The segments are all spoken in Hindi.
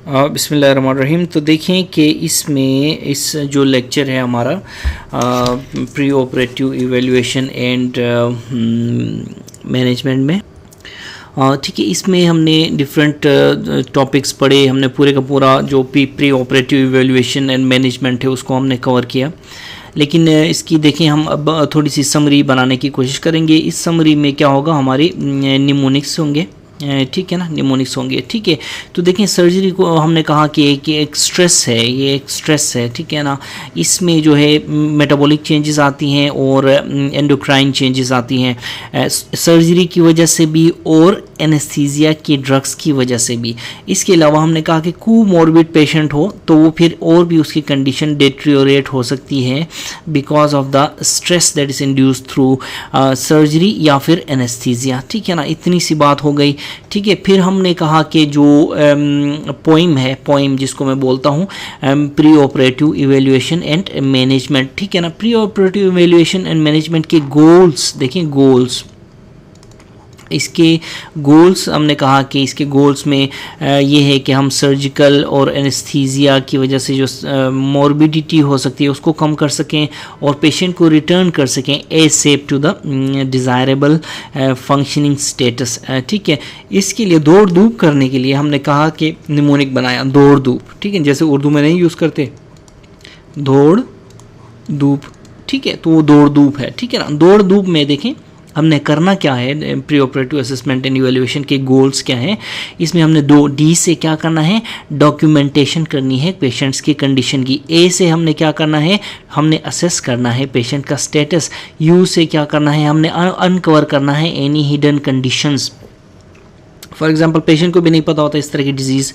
बिस्मिल्लाहिर्रहमानिर्रहीम। तो देखें कि इसमें इस जो लेक्चर है हमारा pre operative evaluation and management में, ठीक है, इसमें हमने डिफरेंट टॉपिक्स पढ़े। हमने पूरे का पूरा जो pre operative evaluation and management है उसको हमने कवर किया। लेकिन इसकी देखें हम अब थोड़ी सी समरी बनाने की कोशिश करेंगे। इस समरी में क्या होगा, हमारे निमोनिक्स होंगे, ठीक है ना, निमोनिक्स होंगे। ठीक है, तो देखें सर्जरी को हमने कहा कि एक स्ट्रेस है, ये एक स्ट्रेस है, ठीक है ना। इसमें जो है मेटाबॉलिक चेंजेस आती हैं और एंडोक्राइन चेंजेस आती हैं सर्जरी की वजह से भी और एनेस्थीसिया के ड्रग्स की वजह से भी। इसके अलावा हमने कहा कि कोमॉर्बिड पेशेंट हो तो वो फिर और भी उसकी कंडीशन डेट्रियोरेट हो सकती है because of the stress that is induced through surgery या फिर एनेस्थीसिया। ठीक है ना, इतनी सी बात हो गई। ठीक है, फिर हमने कहा कि जो पोइम है, पोइम जिसको मैं बोलता हूँ pre operative evaluation and management, ठीक है ना। Pre operative evaluation and management के गोल्स देखें, गोल्स, इसके गोल्स हमने कहा कि इसके गोल्स में ये है कि हम सर्जिकल और एनेस्थीसिया की वजह से जो मॉर्बिडिटी हो सकती है उसको कम कर सकें और पेशेंट को रिटर्न कर सकें a safe to the desirable functioning status. ठीक है, इसके लिए दौड़ धूप करने के लिए हमने कहा कि निमोनिक बनाया, दौड़ धूप। ठीक है, जैसे उर्दू में नहीं यूज़ करते दौड़ धूप, ठीक है, तो वो दौड़ धूप है। ठीक है ना, दौड़ धूप में देखें हमने करना क्या है, pre operative assessment and evaluation के गोल्स क्या हैं। इसमें हमने दो डी से क्या करना है, डॉक्यूमेंटेशन करनी है पेशेंट्स की कंडीशन की। ए से हमने क्या करना है, हमने असेस करना है पेशेंट का स्टेटस। यू से क्या करना है, हमने अनकवर करना है any hidden conditions. For example patient को भी नहीं पता होता इस तरह की डिजीज़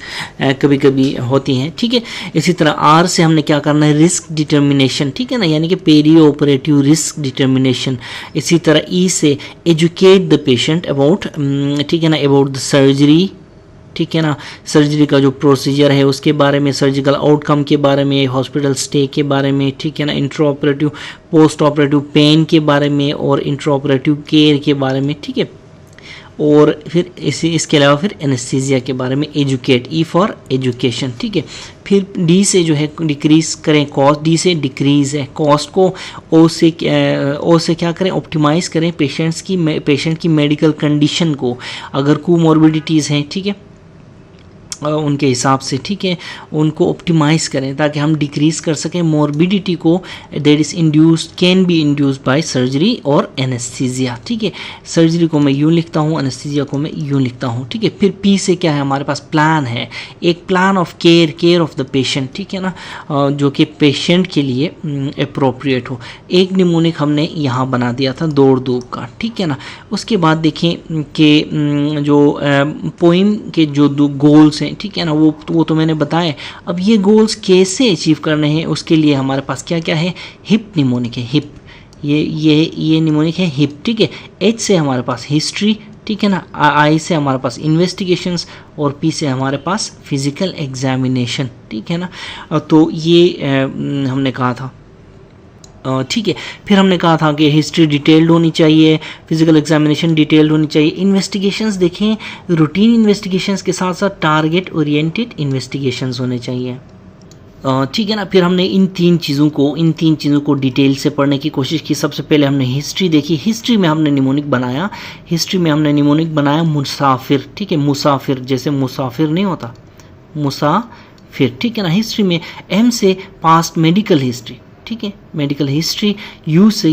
कभी कभी होती हैं। ठीक है, इसी तरह आर से हमने क्या करना है, रिस्क डिटर्मिनेशन, ठीक है ना, यानी कि पेरी ऑपरेटिव रिस्क डिटर्मिनेशन। इसी तरह ई से एजुकेट द पेशेंट अबाउट, ठीक है ना, अबाउट द सर्जरी, ठीक है ना, सर्जरी का जो प्रोसीजर है उसके बारे में, सर्जिकल आउटकम के बारे में, हॉस्पिटल स्टे के बारे में, ठीक है ना, intra operative post operative pain के बारे में और इंट्रा ऑपरेटिव केयर के बारे में। ठीक है, और फिर इसके अलावा फिर एनेस्थीसिया के बारे में एजुकेट, ई फॉर एजुकेशन। ठीक है, फिर डी से जो है डिक्रीज करें कॉस्ट, डी से डिक्रीज है कॉस्ट को, ओ से क्या करें, ऑप्टिमाइज़ करें पेशेंट की मेडिकल कंडीशन को, अगर कोमॉर्बिडिटीज़ हैं, ठीक है, उनके हिसाब से, ठीक है, उनको ऑप्टिमाइज़ करें ताकि हम डिक्रीज़ कर सकें मॉर्बिडिटी को that is induced, can be induced by surgery और एनेस्थीसिया। ठीक है, सर्जरी को मैं यूँ लिखता हूँ, एनेस्थीसिया को मैं यूँ लिखता हूँ। ठीक है, फिर पी से क्या है, हमारे पास प्लान है, एक plan of care of the patient, ठीक है ना, जो कि पेशेंट के लिए अप्रोप्रिएट हो। एक निमोनिक हमने यहाँ बना दिया था दौड़ धूप का, ठीक है ना। उसके बाद देखें कि जो पोइम के जो दो गोल्स हैं, ठीक है ना, वो तो मैंने बताया। अब ये गोल्स कैसे अचीव करने हैं उसके लिए हमारे पास क्या क्या है, हिप निमोनिक है, हिप, ये निमोनिक है हिप। ठीक है, एच से हमारे पास हिस्ट्री, ठीक है ना, आई से हमारे पास इन्वेस्टिगेशंस और पी से हमारे पास फिजिकल एग्जामिनेशन। ठीक है ना, तो ये हमने कहा था। ठीक है, फिर हमने कहा था कि हिस्ट्री डिटेल्ड होनी चाहिए, फिजिकल एग्जामिनेशन डिटेल्ड होनी चाहिए, इन्वेस्टिगेशंस देखें रूटीन इन्वेस्टिगेशंस के साथ साथ टारगेट ओरिएंटेड इन्वेस्टिगेशंस होने चाहिए। ठीक है ना, फिर हमने इन तीन चीज़ों को डिटेल से पढ़ने की कोशिश की। सबसे पहले हमने हिस्ट्री देखी, हिस्ट्री में हमने निमोनिक बनाया, मुसाफिर। ठीक है, मुसाफिर जैसे मुसाफिर नहीं होता, मुसाफिर, ठीक है ना। हिस्ट्री में एम से पास्ट मेडिकल हिस्ट्री, ठीक है, मेडिकल हिस्ट्री। यू से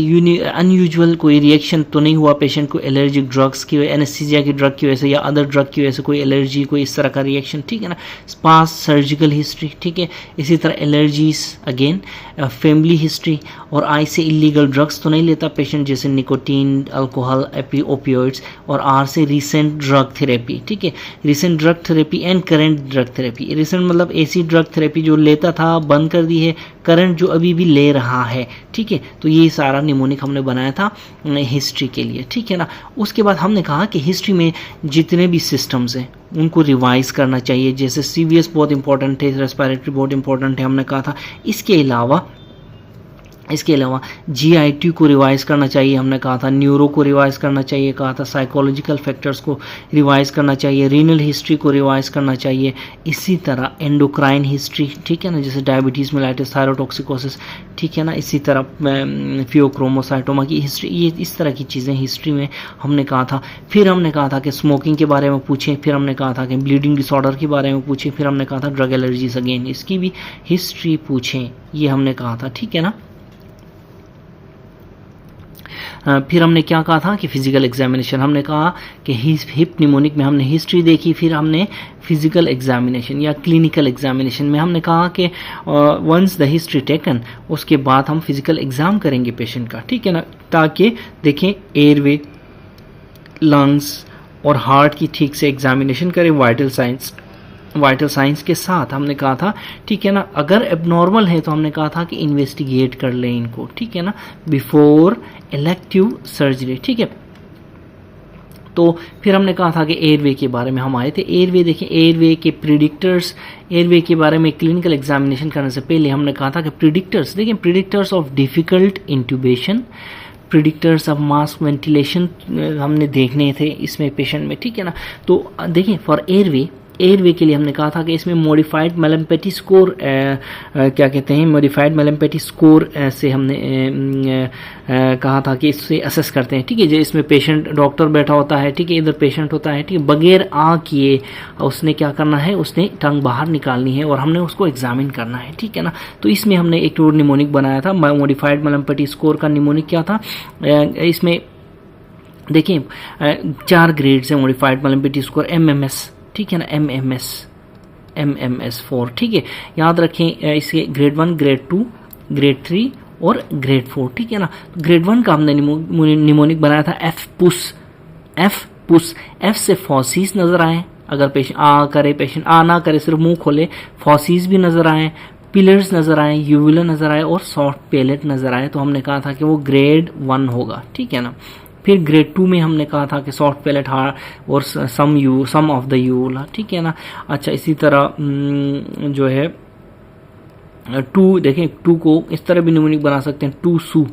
अनयूजुअल कोई रिएक्शन तो नहीं हुआ पेशेंट को एलर्जिक ड्रग्स की, एनेस्थीसिया की ड्रग की वजह से या अदर ड्रग की वजह से कोई एलर्जी, कोई इस तरह का रिएक्शन, ठीक है ना। पास सर्जिकल हिस्ट्री, ठीक है। इसी तरह एलर्जीज अगेन, फैमिली हिस्ट्री। और आई से इलीगल ड्रग्स तो नहीं लेता पेशेंट जैसे निकोटीन, अल्कोहल, ओपियोइड्स। और आर से रिसेंट ड्रग थेरेपी, ठीक है, recent drug therapy and current drug therapy. Recent मतलब ऐसी ड्रग थेरेपी जो लेता था बंद कर दी है, करंट जो अभी भी ले रहा है, ठीक है। तो ये सारा निमोनिक हमने बनाया था हिस्ट्री के लिए, ठीक है ना। उसके बाद हमने कहा कि हिस्ट्री में जितने भी सिस्टम्स हैं उनको रिवाइज करना चाहिए, जैसे सीवीएस बहुत इंपॉर्टेंट है, रेस्पिरेटरी बहुत इंपॉर्टेंट है हमने कहा था। इसके अलावा इसके अलावा GIT को रिवाइज करना चाहिए, हमने कहा था न्यूरो को रिवाइज करना चाहिए, कहा था साइकोलॉजिकल फैक्टर्स को रिवाइज करना चाहिए, रीनल हिस्ट्री को रिवाइज करना चाहिए, इसी तरह एंडोक्राइन हिस्ट्री, ठीक है ना, जैसे डायबिटीज़ मेलाइटिस थायरोटॉक्सिकोसिस, ठीक है ना, इसी तरह फियोक्रोमोसाइटोमा की हिस्ट्री, ये इस तरह की चीज़ें हिस्ट्री में हमने कहा था। फिर हमने कहा था कि स्मोकिंग के बारे में पूछें, फिर हमने कहा था कि ब्लीडिंग डिसऑर्डर के बारे में पूछें, फिर हमने कहा था ड्रग एलर्जीज अगेन इसकी भी हिस्ट्री पूछें, ये हमने कहा था, ठीक है ना। फिर हमने क्या कहा था कि फिजिकल एग्जामिनेशन, हमने कहा कि हिप निमोनिक में हमने हिस्ट्री देखी, फिर हमने फिजिकल एग्जामिनेशन या क्लिनिकल एग्जामिनेशन में हमने कहा कि वंस द हिस्ट्री टेकन, उसके बाद हम फिजिकल एग्जाम करेंगे पेशेंट का, ठीक है ना, ताकि देखें एयरवे, लंग्स और हार्ट की ठीक से एग्जामिनेशन करें, वाइटल साइंस के साथ हमने कहा था, ठीक है ना। अगर एबनॉर्मल है तो हमने कहा था कि इन्वेस्टिगेट कर लें इनको, ठीक है ना, बिफोर इलेक्टिव सर्जरी, ठीक है। तो फिर हमने कहा था कि एयरवे के बारे में हम आए थे। एयरवे देखें, एयरवे के प्रिडिक्टर्स, एयरवे के बारे में क्लिनिकल एग्जामिनेशन करने से पहले हमने कहा था कि प्रिडिक्टर्स, देखें predictors of difficult intubation, predictors of mass ventilation हमने देखने थे इसमें पेशेंट में, ठीक है ना। तो देखिए फॉर एयरवे के लिए हमने कहा था कि इसमें मॉडिफाइड मेलम्पेटी स्कोर, क्या कहते हैं, मॉडिफाइड मेलम्पेटी स्कोर से हमने कहा था कि इससे असेस करते हैं, ठीक है। जो इसमें पेशेंट, डॉक्टर बैठा होता है, ठीक है, इधर पेशेंट होता है, ठीक है, बगैर आ किए उसने क्या करना है, उसने टंग बाहर निकालनी है और हमने उसको एग्जामिन करना है, ठीक है ना। तो इसमें हमने एक निमोनिक बनाया था, मॉडिफाइड मेलम्पेटी स्कोर का निमोनिक क्या था, इसमें देखिए 4 ग्रेड से मॉडिफाइड मेलम्पेटी स्कोर MMS, ठीक है ना, MMS 4, ठीक है, याद रखें इसके ग्रेड 1, ग्रेड 2, ग्रेड 3 और ग्रेड 4, ठीक है ना। ग्रेड 1 का हमने निमोनिक बनाया था F पुश, F से फॉसीज नजर आए, अगर पेशेंट आ करे, पेशेंट आ ना करे, सिर्फ मुंह खोले, फॉसीज भी नजर आए, पिलर्स नजर आए, यूवुला नजर आए और सॉफ्ट पैलेट नजर आए, तो हमने कहा था कि वो ग्रेड 1 होगा, ठीक है ना। फिर ग्रेड 2 में हमने कहा था कि सॉफ्ट पैलेट हार्ड और सम ऑफ द यूवुला, ठीक है ना। अच्छा, इसी तरह जो है 2, देखें 2 को इस तरह भी निमोनिक बना सकते हैं, 2 सू,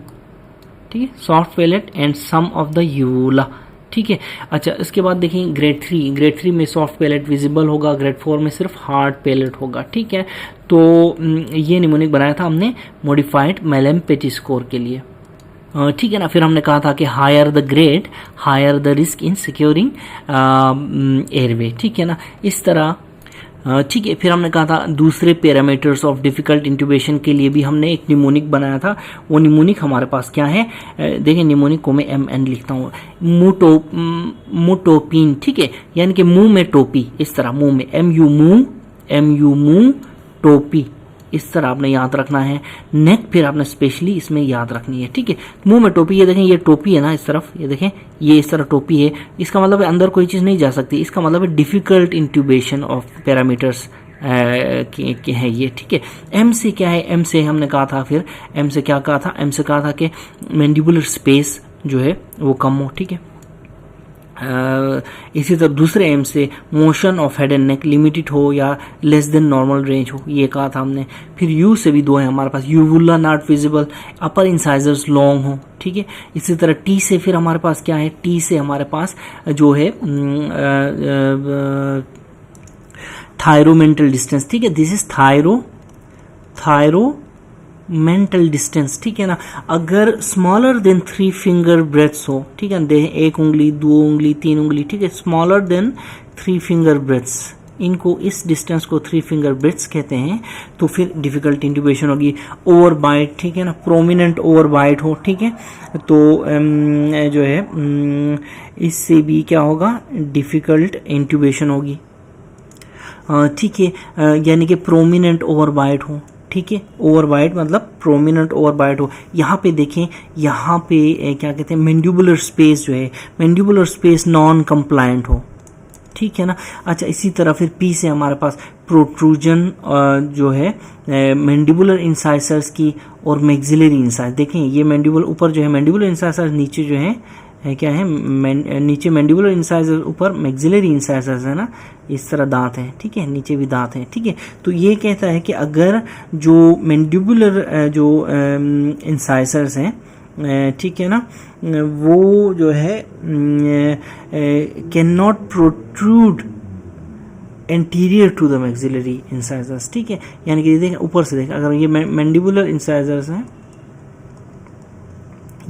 ठीक है, soft palate and some of the uvula, ठीक है। अच्छा, इसके बाद देखें ग्रेड 3 में सॉफ्ट पैलेट विजिबल होगा, ग्रेड 4 में सिर्फ हार्ड पैलेट होगा, ठीक है। तो ये निमोनिक बनाया था हमने मॉडिफाइड मेलम्पेटी स्कोर के लिए, ठीक है ना। फिर हमने कहा था कि higher the grade higher the risk in securing airway, ठीक है ना, इस तरह, ठीक है। फिर हमने कहा था दूसरे पैरामीटर्स ऑफ डिफिकल्ट इंट्यूबेशन के लिए भी हमने एक निमोनिक बनाया था। वो निमोनिक हमारे पास क्या है, देखिए निमोनिक को मैं MN लिखता हूँ, मुटोपिन, ठीक है, यानी कि मुंह में टोपी, इस तरह मुंह में MU मुंह टोपी, इस तरह आपने याद रखना है। नेक फिर आपने स्पेशली इसमें याद रखनी है, ठीक है। मुंह में टोपी, ये देखें ये टोपी है ना, इस तरफ ये देखें, ये इस तरह टोपी है, इसका मतलब है अंदर कोई चीज़ नहीं जा सकती, इसका मतलब है डिफिकल्ट इंट्यूबेशन ऑफ पैरामीटर्स के है ये, ठीक है। M से क्या है, M से हमने कहा था, फिर M से क्या कहा था, M से कहा था कि मैंडिबुलर स्पेस जो है वो कम हो, ठीक है। इसी तरह दूसरे एम से motion of head and neck limited हो या लेस देन नॉर्मल रेंज हो, ये कहा था हमने। फिर यू से भी 2 है हमारे पास, uvula not visible, upper incisors long हो, ठीक है। इसी तरह टी से फिर हमारे पास क्या है, टी से हमारे पास जो है थायरोमेंटल डिस्टेंस, ठीक है, this is thyro mental distance, ठीक है ना। अगर स्मॉलर देन 3 फिंगर ब्रेथ्स हो, ठीक है, देखें 1 उंगली 2 उंगली 3 उंगली, ठीक है, स्मॉलर देन 3 फिंगर ब्रेथ्स, इनको इस डिस्टेंस को 3 फिंगर ब्रेथ्स कहते हैं, तो फिर डिफिकल्ट इंट्यूबेशन होगी। ओवर बाइट, ठीक है ना, प्रोमिनेंट ओवर बाइट हो, ठीक है, तो जो है इससे भी क्या होगा, डिफिकल्ट इंट्यूबेशन होगी, ठीक है, यानी कि प्रोमिनेंट ओवर बाइट हो, ठीक है, ओवर बाइट मतलब प्रोमिनेंट ओवर बाइट हो। यहाँ पे देखें, यहाँ पे क्या कहते हैं, मैंडिबुलर स्पेस जो है, मैंडिबुलर स्पेस नॉन कंप्लायंट हो, ठीक है ना। अच्छा, इसी तरह फिर पी से हमारे पास प्रोट्रूजन जो है मैंडिबुलर इंसाइसर्स की और मैक्सिलरी इंसाइस, देखें ये मैंडिबुलर ऊपर जो है मैंडिबुलर इंसाइसर्स, नीचे जो है क्या है, नीचे मैंडिबुलर इंसाइजर, ऊपर मैक्सिलरी इंसाइजर्स है ना, इस तरह दांत हैं, ठीक है, नीचे भी दांत हैं, ठीक है। तो ये कहता है कि अगर जो मैंडिबुलर जो इंसाइजर्स हैं, ठीक है ना, वो जो है can not protrude anterior to the maxillary incisors, ठीक है, यानी कि देखें ऊपर से देखें, अगर ये मैंडिबुलर इंसाइजर्स हैं,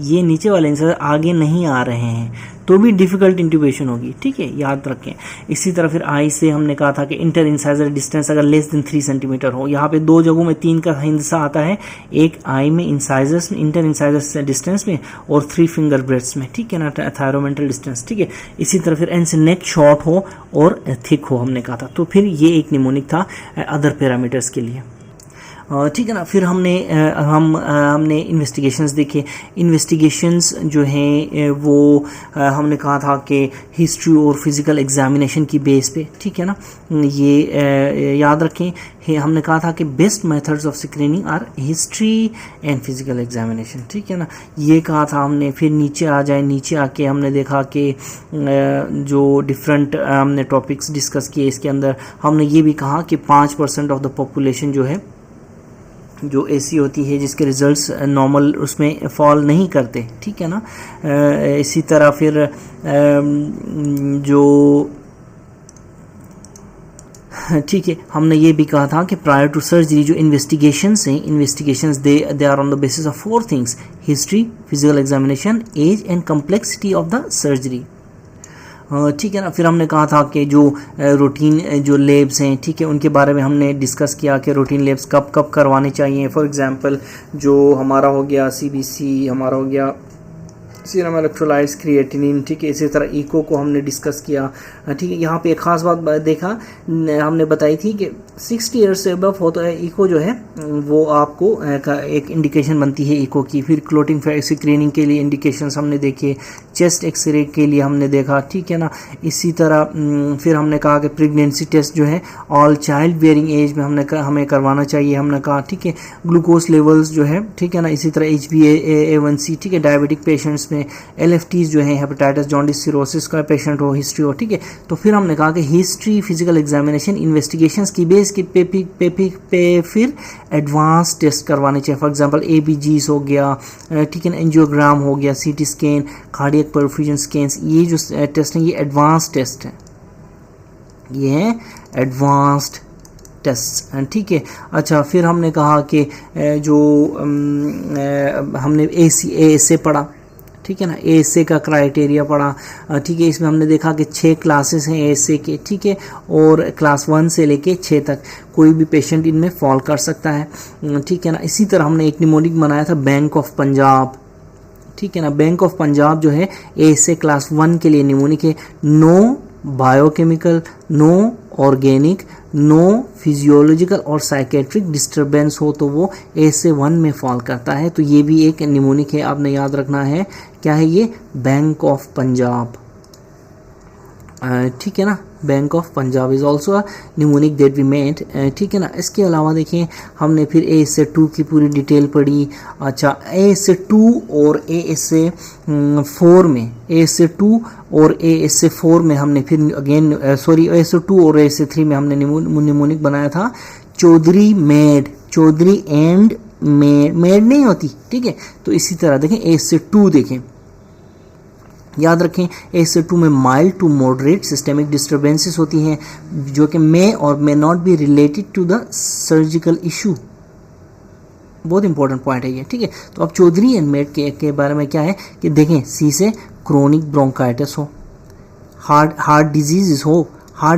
ये नीचे वाले इंसाइजर आगे नहीं आ रहे हैं तो भी डिफिकल्ट इंट्यूबेशन होगी, ठीक है, याद रखें। इसी तरह फिर आई से हमने कहा था कि इंटर इंसाइजर डिस्टेंस अगर लेस देन 3 सेंटीमीटर हो, यहाँ पे 2 जगहों में 3 का हिस्सा आता है, एक आई में इंसाइजर्स में, इंटर इंसाइजर्स डिस्टेंस में, और 3 फिंगर ब्रेड्स में, ठीक है ना, थायरोमेंटल डिस्टेंस, ठीक है। इसी तरह फिर एन से नेक शॉर्ट हो और थिक हो, हमने कहा था। तो फिर ये एक निमोनिक था अदर पैरामीटर्स के लिए, ठीक है ना। फिर हमने इन्वेस्टिगेशंस देखे। इन्वेस्टिगेशंस जो हैं वो हमने कहा था कि हिस्ट्री और फिज़िकल एग्जामिनेशन की बेस पे, ठीक है ना, ये याद रखें। हमने कहा था कि best methods of screening our history and physical examination, ठीक है ना, ये कहा था हमने। फिर नीचे आके हमने देखा कि जो डिफरेंट हमने टॉपिक्स डिस्कस किए, इसके अंदर हमने ये भी कहा कि 5% ऑफ द पॉपुलेशन जो है, जो ऐसी होती है जिसके रिजल्ट्स नॉर्मल उसमें फॉल नहीं करते, ठीक है ना। इसी तरह फिर जो ठीक है, हमने ये भी कहा था कि प्रायर टू सर्जरी जो इन्वेस्टिगेशंस हैं, they are on the basis of 4 things: history, physical examination, age and complexity of the surgery, ठीक है ना। फिर हमने कहा था कि जो रूटीन जो लेब्स हैं, ठीक है, उनके बारे में हमने डिस्कस किया कि रूटीन लेब्स कब कब करवाने चाहिए। फॉर एग्जांपल जो हमारा हो गया सीबीसी, हमारा हो गया सीरम इलेक्ट्रोलाइट्स, क्रिएटिनिन, ठीक है। इसी तरह इको को हमने डिस्कस किया, ठीक है। यहाँ पे एक ख़ास बात देखा, हमने बताई थी कि 60 ईयर्स से अबव हो तो इको जो है वो आपको एक इंडिकेशन बनती है इको की। फिर क्लोटिंग स्क्रीनिंग के लिए इंडिकेशंस हमने देखे, चेस्ट एक्सरे के लिए हमने देखा, ठीक है ना। इसी तरह फिर हमने कहा कि प्रेगनेंसी टेस्ट जो है ऑल चाइल्ड बियरिंग एज में हमें करवाना चाहिए, हमने कहा, ठीक है। ग्लूकोज लेवल्स जो है, ठीक है ना। इसी तरह HbA1c, ठीक है, डायबिटिक पेशेंट्स में LFTs जो है, हेपेटाइटिस, जॉन्डिस, सिरोसिस का पेशेंट हो, हिस्ट्री हो, ठीक है। तो फिर हमने कहा कि हिस्ट्री, फिजिकल एग्जामिनेशन, इन्वेस्टिगेशंस की बेस के पे फिर एडवांस टेस्ट करवाने चाहिए। फॉर एग्जांपल ABGs हो गया, ठीक है ना, एंजियोग्राम हो गया, CT scan, cardiac perfusion scans, ये जो टेस्ट हैं ये एडवांस टेस्ट हैं, ये हैं एडवांस्ड टेस्ट, ठीक है। अच्छा, फिर हमने कहा कि जो हमने ASA पढ़ा, ठीक है ना, ASA का क्राइटेरिया पढ़ा, ठीक है। इसमें हमने देखा कि 6 क्लासेस हैं ASA के, ठीक है, और क्लास 1 से लेके 6 तक कोई भी पेशेंट इनमें फॉल कर सकता है, ठीक है ना। इसी तरह हमने एक निमोनिक बनाया था बैंक ऑफ पंजाब, ठीक है ना। बैंक ऑफ पंजाब जो है ASA क्लास 1 के लिए निमोनिक है। No biochemical, no organic, no physiological और साइकेट्रिक डिस्टरबेंस हो तो वो ASA 1 में फॉल करता है। तो ये भी एक निमोनिक है, आपने याद रखना है। क्या है ये? बैंक ऑफ पंजाब, ठीक है ना। Bank of Punjab is also a mnemonic that we made, ठीक है ना। इसके अलावा देखें हमने फिर ASA 2 की पूरी डिटेल पढ़ी। अच्छा, ASA 2 और ASA 4 में, ASA 2 और ASA 4 में हमने फिर अगेन ASA 2 और ASA 3 में हमने निमोनिक बनाया था Chaudhary made, Chaudhary and made नहीं होती, ठीक है। तो इसी तरह देखें ASA 2 देखें, याद रखें ASA 2 में mild to moderate systemic disturbances होती हैं जो कि मे और may not be related to the surgical issue. बहुत इंपॉर्टेंट पॉइंट है ये, ठीक है। तो अब चौधरी एंड मेड के बारे में क्या है कि देखें, सी से क्रोनिक ब्रोंकाइटिस हो, हार्ट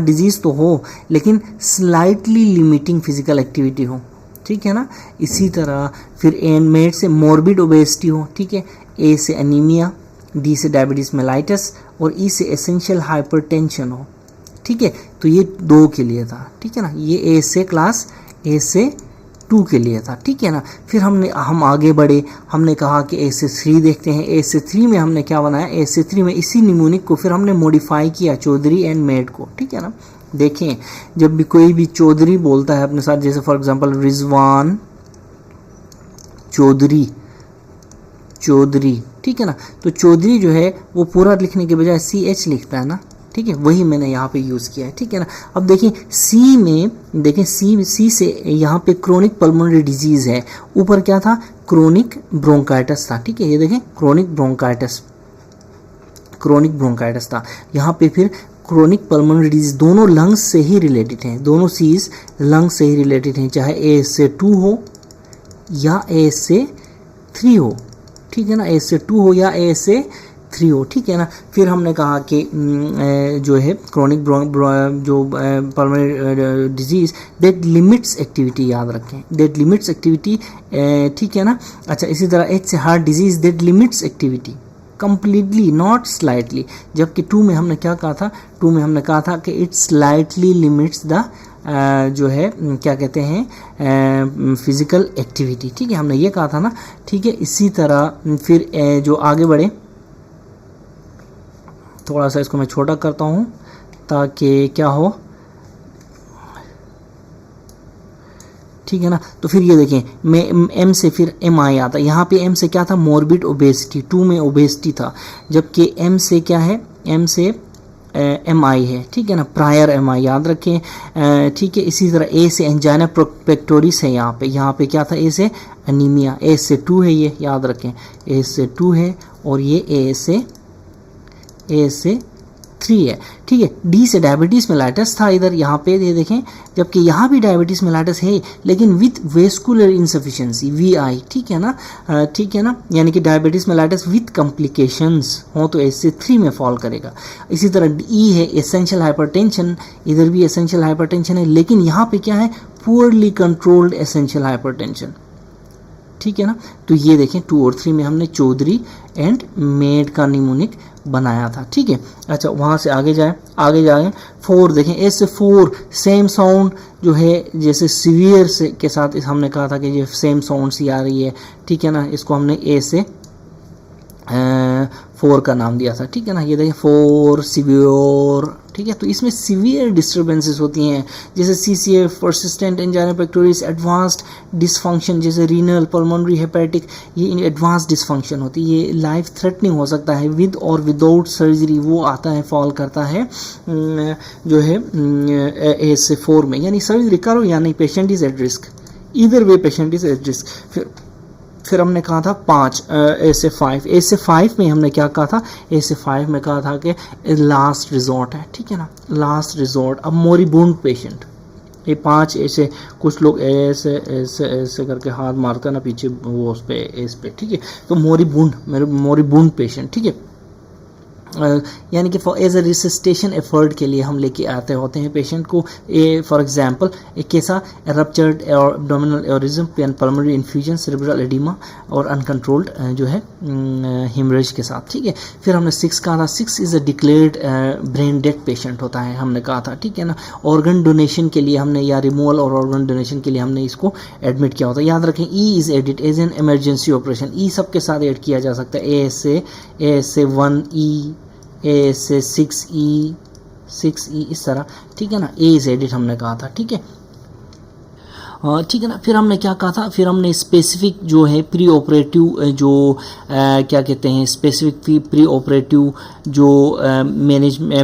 डिजीज तो हो लेकिन स्लाइटली लिमिटिंग फिजिकल एक्टिविटी हो, ठीक है ना। इसी तरह फिर एंड मेड से मॉर्बिड ओबेसिटी हो, ठीक है। A से एनीमिया, D से डायबिटीज मेलाइटस और E से एसेंशियल हाइपरटेंशन हो, ठीक है। तो ये 2 के लिए था, ठीक है ना। ये ASA क्लास ASA 2 के लिए था, ठीक है ना। फिर हम आगे बढ़े, हमने कहा कि ASA 3 देखते हैं। ASA 3 में हमने क्या बनाया, ASA 3 में इसी निमोनिक को फिर हमने मॉडिफाई किया, चौधरी एंड मेड को, ठीक है ना। देखें, जब भी कोई भी चौधरी बोलता है अपने साथ, जैसे फॉर एग्जांपल रिजवान चौधरी, ठीक है ना। तो चौधरी जो है वो पूरा लिखने के बजाय CH लिखता है ना, ठीक है, वही मैंने यहाँ पे यूज़ किया है, ठीक है ना। अब देखिए सी में, देखें सी से यहाँ पे क्रोनिक पल्मोनरी डिजीज़ है, ऊपर क्या था, क्रोनिक ब्रोंकाइटिस था, ठीक है, ये देखें क्रोनिक ब्रोंकाइटिस था। यहाँ पे फिर क्रोनिक पल्मोनरी डिजीज, दोनों लंग्स से ही रिलेटेड हैं, दोनों सीज लंग्स से ही रिलेटेड हैं, चाहे A से 2 हो या A से 3 हो, ठीक है ना, A से 2 हो या A से 3 हो, ठीक है ना। फिर हमने कहा कि जो है क्रोनिक जो pulmonary disease that limits activity, याद रखें दैट लिमिट्स एक्टिविटी, ठीक है ना। अच्छा, इसी तरह H से heart disease that limits activity completely not slightly, जबकि 2 में हमने क्या कहा था, 2 में हमने कहा था कि इट स्लाइटली लिमिट्स द जो है क्या कहते हैं फिजिकल एक्टिविटी, ठीक है, हमने ये कहा था ना, ठीक है। इसी तरह फिर जो आगे बढ़े, थोड़ा सा इसको मैं छोटा करता हूँ ताकि क्या हो, ठीक है ना। तो फिर ये देखें, मैं M से फिर MI आता है, यहाँ पे M से क्या था, मोरबिड ओबेसिटी, 2 में ओबेसिटी था, जबकि M से क्या है, M से MI है, ठीक है ना, प्रायर MI, याद रखें, ठीक है। इसी तरह A से एंजाइना पेक्टोरिस है, यहाँ पे क्या था, A से अनीमिया, A से 2 है, ये याद रखें A से 2 है, और ये A से 3 है, ठीक है। D से डायबिटीज मेलाइटस था इधर, यहाँ पे ये देखें, जबकि यहाँ भी डायबिटीज मेलाइटस है लेकिन विथ वेस्कुलर इंसफिशिएंसी VI, ठीक है ना, ठीक है ना, यानी कि डायबिटीज मेलाइटस विथ कॉम्प्लिकेशंस हो तो ऐसे 3 में फॉल करेगा। इसी तरह E है एसेंशियल हाइपरटेंशन, इधर भी एसेंशियल हाइपरटेंशन है, लेकिन यहाँ पे क्या है, पुअरली कंट्रोल्ड एसेंशियल हाइपरटेंशन, ठीक है ना। तो ये देखें 2 और 3 में हमने चौधरी एंड मेड का निमोनिक बनाया था, ठीक है। अच्छा, वहाँ से आगे जाए 4 देखें, A से 4 सेम साउंड जो है, जैसे सीवियर से के साथ हमने कहा था कि ये सेम साउंड सी आ रही है, ठीक है ना, इसको हमने A से 4 का नाम दिया था, ठीक है ना। ये देखिए 4 सीवियर, ठीक है। तो इसमें सीवियर डिस्टर्बेंसेस होती हैं, जैसे CCF, persistent angina pectoris, advanced dysfunction जैसे रीनल, पल्मोनरी, हेपेटिक, ये एडवांस्ड डिसफंक्शन होती है, ये लाइफ थ्रेटनिंग हो सकता है, विद और विदाउट सर्जरी वो आता है, फॉल करता है जो है A से 4 में, यानी सर्जरी करो या नहीं, पेशेंट इज एट रिस्क, इधर वे पेशेंट इज एट रिस्क। फिर हमने कहा था 5 A से 5 में हमने क्या कहा था, A से 5 में कहा था कि लास्ट रिजॉर्ट है, ठीक है ना, लास्ट रिजॉर्ट। अब मोरिबुंड पेशेंट, ये 5 ऐसे, कुछ लोग ऐसे करके हाथ मारते हैं ना पीछे, वो उस पे, ठीक है। तो मोरिबुंड पेशेंट, ठीक है, यानी कि एज ए रिसिस्टेशन एफर्ट के लिए हम लेके आते होते हैं पेशेंट को। फॉर एग्जांपल एक कैसा ruptured abdominal aneurysm, pulmonary infusion, cerebral oedema और अनकंट्रोल्ड जो है हेमरेज के साथ, ठीक है। फिर हमने 6 कहा था, 6 is a declared brain dead patient होता है, हमने कहा था, ठीक है ना। ऑर्गन डोनेशन के लिए हमने, या रिमूवल और ऑर्गन डोनेशन के लिए हमने इसको एडमिट किया होता है, याद रखें। E is added as an emergency operation, E सबके साथ ऐड किया जा सकता है, A से 1E, A से 6E इस तरह, ठीक है ना। A इज एडिट हमने कहा था, ठीक है, ठीक है ना। फिर हमने क्या कहा था, फिर हमने स्पेसिफिक जो है प्री ऑपरेटिव जो क्या कहते हैं, स्पेसिफिक प्री ऑपरेटिव जो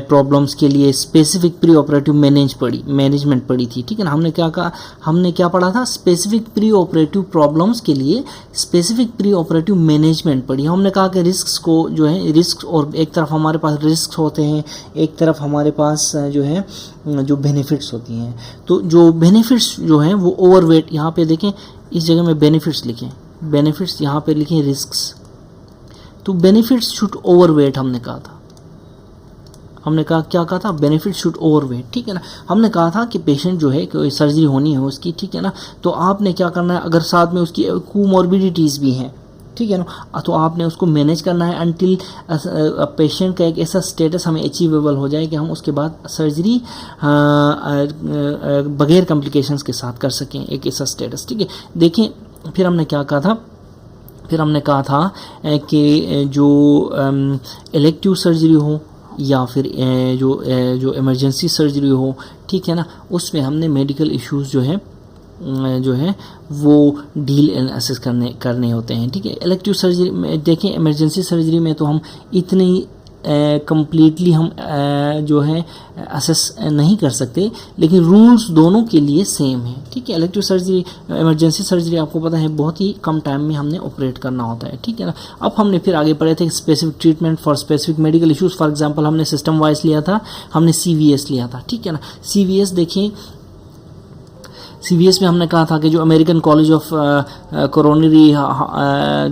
प्रॉब्लम्स के लिए स्पेसिफिक प्री ऑपरेटिव मैनेजमेंट पढ़ी थी, ठीक है ना। हमने क्या कहा, हमने क्या पढ़ा था, स्पेसिफिक प्री ऑपरेटिव प्रॉब्लम्स के लिए स्पेसिफिक प्री ऑपरेटिव मैनेजमेंट पढ़ी। हमने कहा कि रिस्क को जो है, रिस्क, और एक तरफ हमारे पास रिस्क होते हैं, एक तरफ हमारे पास जो है जो बेनिफिट्स होती हैं। तो जो बेनिफिट्स जो हैं वो ओवरवेट, यहाँ पे देखें इस जगह में बेनिफिट्स लिखें, बेनिफिट्स यहाँ पे लिखें रिस्क्स, तो बेनिफिट्स शुड ओवरवेट हमने कहा था, हमने कहा क्या कहा था, बेनिफिट शुड ओवरवेट, ठीक है ना। हमने कहा था कि पेशेंट जो है कोई सर्जरी होनी है उसकी, ठीक है ना, तो आपने क्या करना है, अगर साथ में उसकी कोमॉर्बिडिटीज़ भी हैं, ठीक है ना, तो आपने उसको मैनेज करना है अनटिल पेशेंट का एक ऐसा स्टेटस हमें अचीवेबल हो जाए कि हम उसके बाद सर्जरी बगैर कॉम्प्लिकेशंस के साथ कर सकें, एक ऐसा स्टेटस, ठीक है। देखें फिर हमने क्या कहा था, फिर हमने कहा था कि जो इलेक्टिव सर्जरी हो या फिर जो इमरजेंसी सर्जरी हो, ठीक है ना, उसमें हमने मेडिकल इश्यूज़ जो है जो है वो डील एनालिसिस करने होते हैं, ठीक है। इलेक्टिव सर्जरी में देखें, इमरजेंसी सर्जरी में तो हम इतनी कंप्लीटली हम जो है असेस नहीं कर सकते, लेकिन रूल्स दोनों के लिए सेम है, ठीक है। इलेक्टिव सर्जरी, इमरजेंसी सर्जरी आपको पता है बहुत ही कम टाइम में हमने ऑपरेट करना होता है, ठीक है ना। अब हमने फिर आगे पढ़े थे specific treatment for specific medical issues. For example हमने सिस्टम वाइज लिया था, हमने CVS लिया था, ठीक है ना। CVS देखिए, CVS में हमने कहा था कि जो अमेरिकन कॉलेज ऑफ कोरोनरी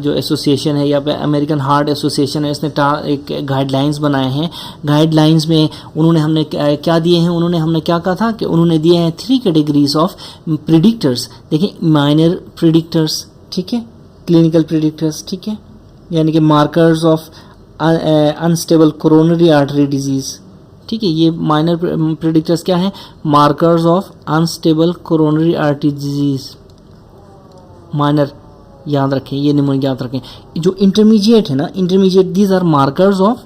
जो एसोसिएशन है या फिर अमेरिकन हार्ट एसोसिएशन है, इसने एक गाइडलाइंस बनाए हैं। गाइडलाइंस में उन्होंने हमने क्या दिए हैं, उन्होंने हमने क्या कहा था कि उन्होंने दिए हैं 3 कैटेगरीज ऑफ प्रिडिक्टर्स। देखिए, माइनर प्रिडिक्टर्स, ठीक है, क्लिनिकल प्रिडिक्टर्स, ठीक है, यानी कि markers of unstable coronary artery disease, ठीक है। ये माइनर प्रिडिक्टर्स क्या है, markers of unstable coronary artery disease, minor याद रखें, ये निमोनिक याद रखें। जो इंटरमीडिएट है ना, intermediate, these are markers of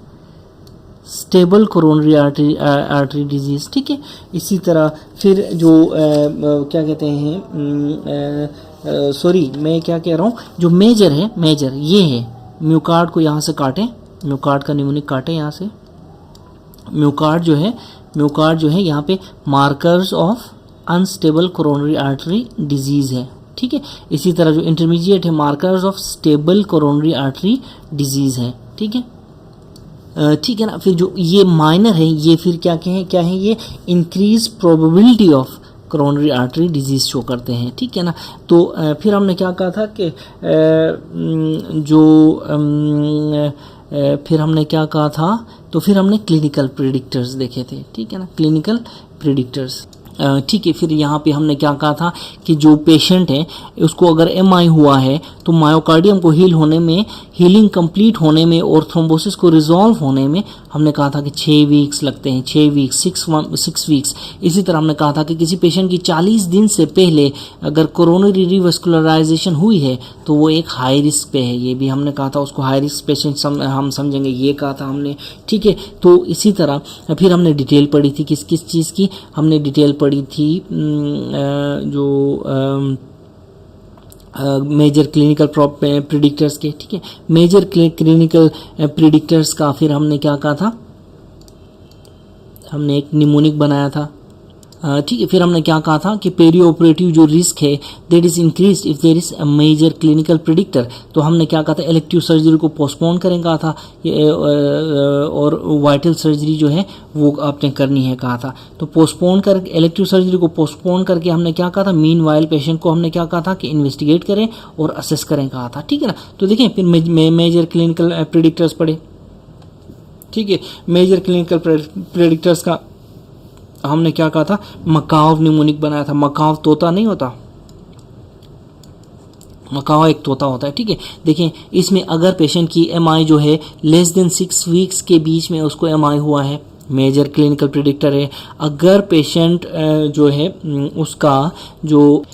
stable coronary artery disease, ठीक है। इसी तरह फिर जो क्या कहते हैं, सॉरी मैं क्या कह रहा हूँ, जो मेजर है, मेजर ये है, म्योकार्ड को यहाँ से काटें, म्योकार्ड का निमोनिक काटें यहाँ से, म्योकार्ड जो है यहाँ पे markers of unstable coronary artery disease है, ठीक है। इसी तरह जो इंटरमीडिएट है, markers of stable coronary artery disease है, ठीक है, ठीक है ना। फिर जो ये माइनर है, ये फिर क्या है, ये increase probability of coronary artery disease show करते हैं, ठीक है ना। तो फिर हमने क्या कहा था कि फिर हमने क्या कहा था, तो फिर हमने क्लिनिकल प्रिडिक्टर्स देखे थे, ठीक है ना, क्लिनिकल प्रिडिक्टर्स, ठीक है। फिर यहाँ पे हमने क्या कहा था कि जो पेशेंट है उसको अगर MI हुआ है तो मायोकार्डियम को हीलिंग कंप्लीट होने में और थ्रोम्बोसिस को रिजॉल्व होने में हमने कहा था कि 6 वीक्स लगते हैं, 6 वीक्स, 6 वीक्स। इसी तरह हमने कहा था कि किसी पेशेंट की 40 दिन से पहले अगर कोरोनरी रिवस्कुलराइजेशन हुई है तो वो एक हाई रिस्क पे है, ये भी हमने कहा था, उसको हाई रिस्क पेशेंट हम समझेंगे, ये कहा था हमने, ठीक है। तो इसी तरह फिर हमने डिटेल पढ़ी थी, किस किस चीज़ की हमने डिटेल पढ़ी थी, जो मेजर क्लिनिकल प्रिडिक्टर्स के, ठीक है। मेजर क्लिनिकल प्रिडिक्टर्स का फिर हमने क्या कहा था, हमने एक निमोनिक बनाया था, ठीक है। फिर हमने क्या कहा था कि पेरी ऑपरेटिव जो रिस्क है that is increase if there is a major clinical predictor. तो हमने क्या कहा था, इलेक्टिव सर्जरी को पोस्टपोन करें कहा था, और वाइटल सर्जरी जो है वो आपने करनी है कहा था। तो पोस्टपोन कर इलेक्टिव सर्जरी को पोस्टपोन करके हमने क्या कहा था, मीन वाइल पेशेंट को हमने क्या कहा था कि इन्वेस्टिगेट करें और असेस करें कहा था, ठीक है ना। तो देखें फिर मेजर क्लिनिकल प्रिडिक्टर्स पढ़े, ठीक है। मेजर क्लिनिकल प्रिडिक्टर्स का हमने क्या कहा था, मकाव निमोनिक बनाया था। मकाव तोता नहीं होता, मकाव एक तोता होता है, ठीक है। देखें इसमें अगर पेशेंट की MI जो है लेस देन 6 वीक्स के बीच में उसको MI हुआ है, मेजर क्लिनिकल प्रिडिक्टर है। अगर पेशेंट जो है उसका जो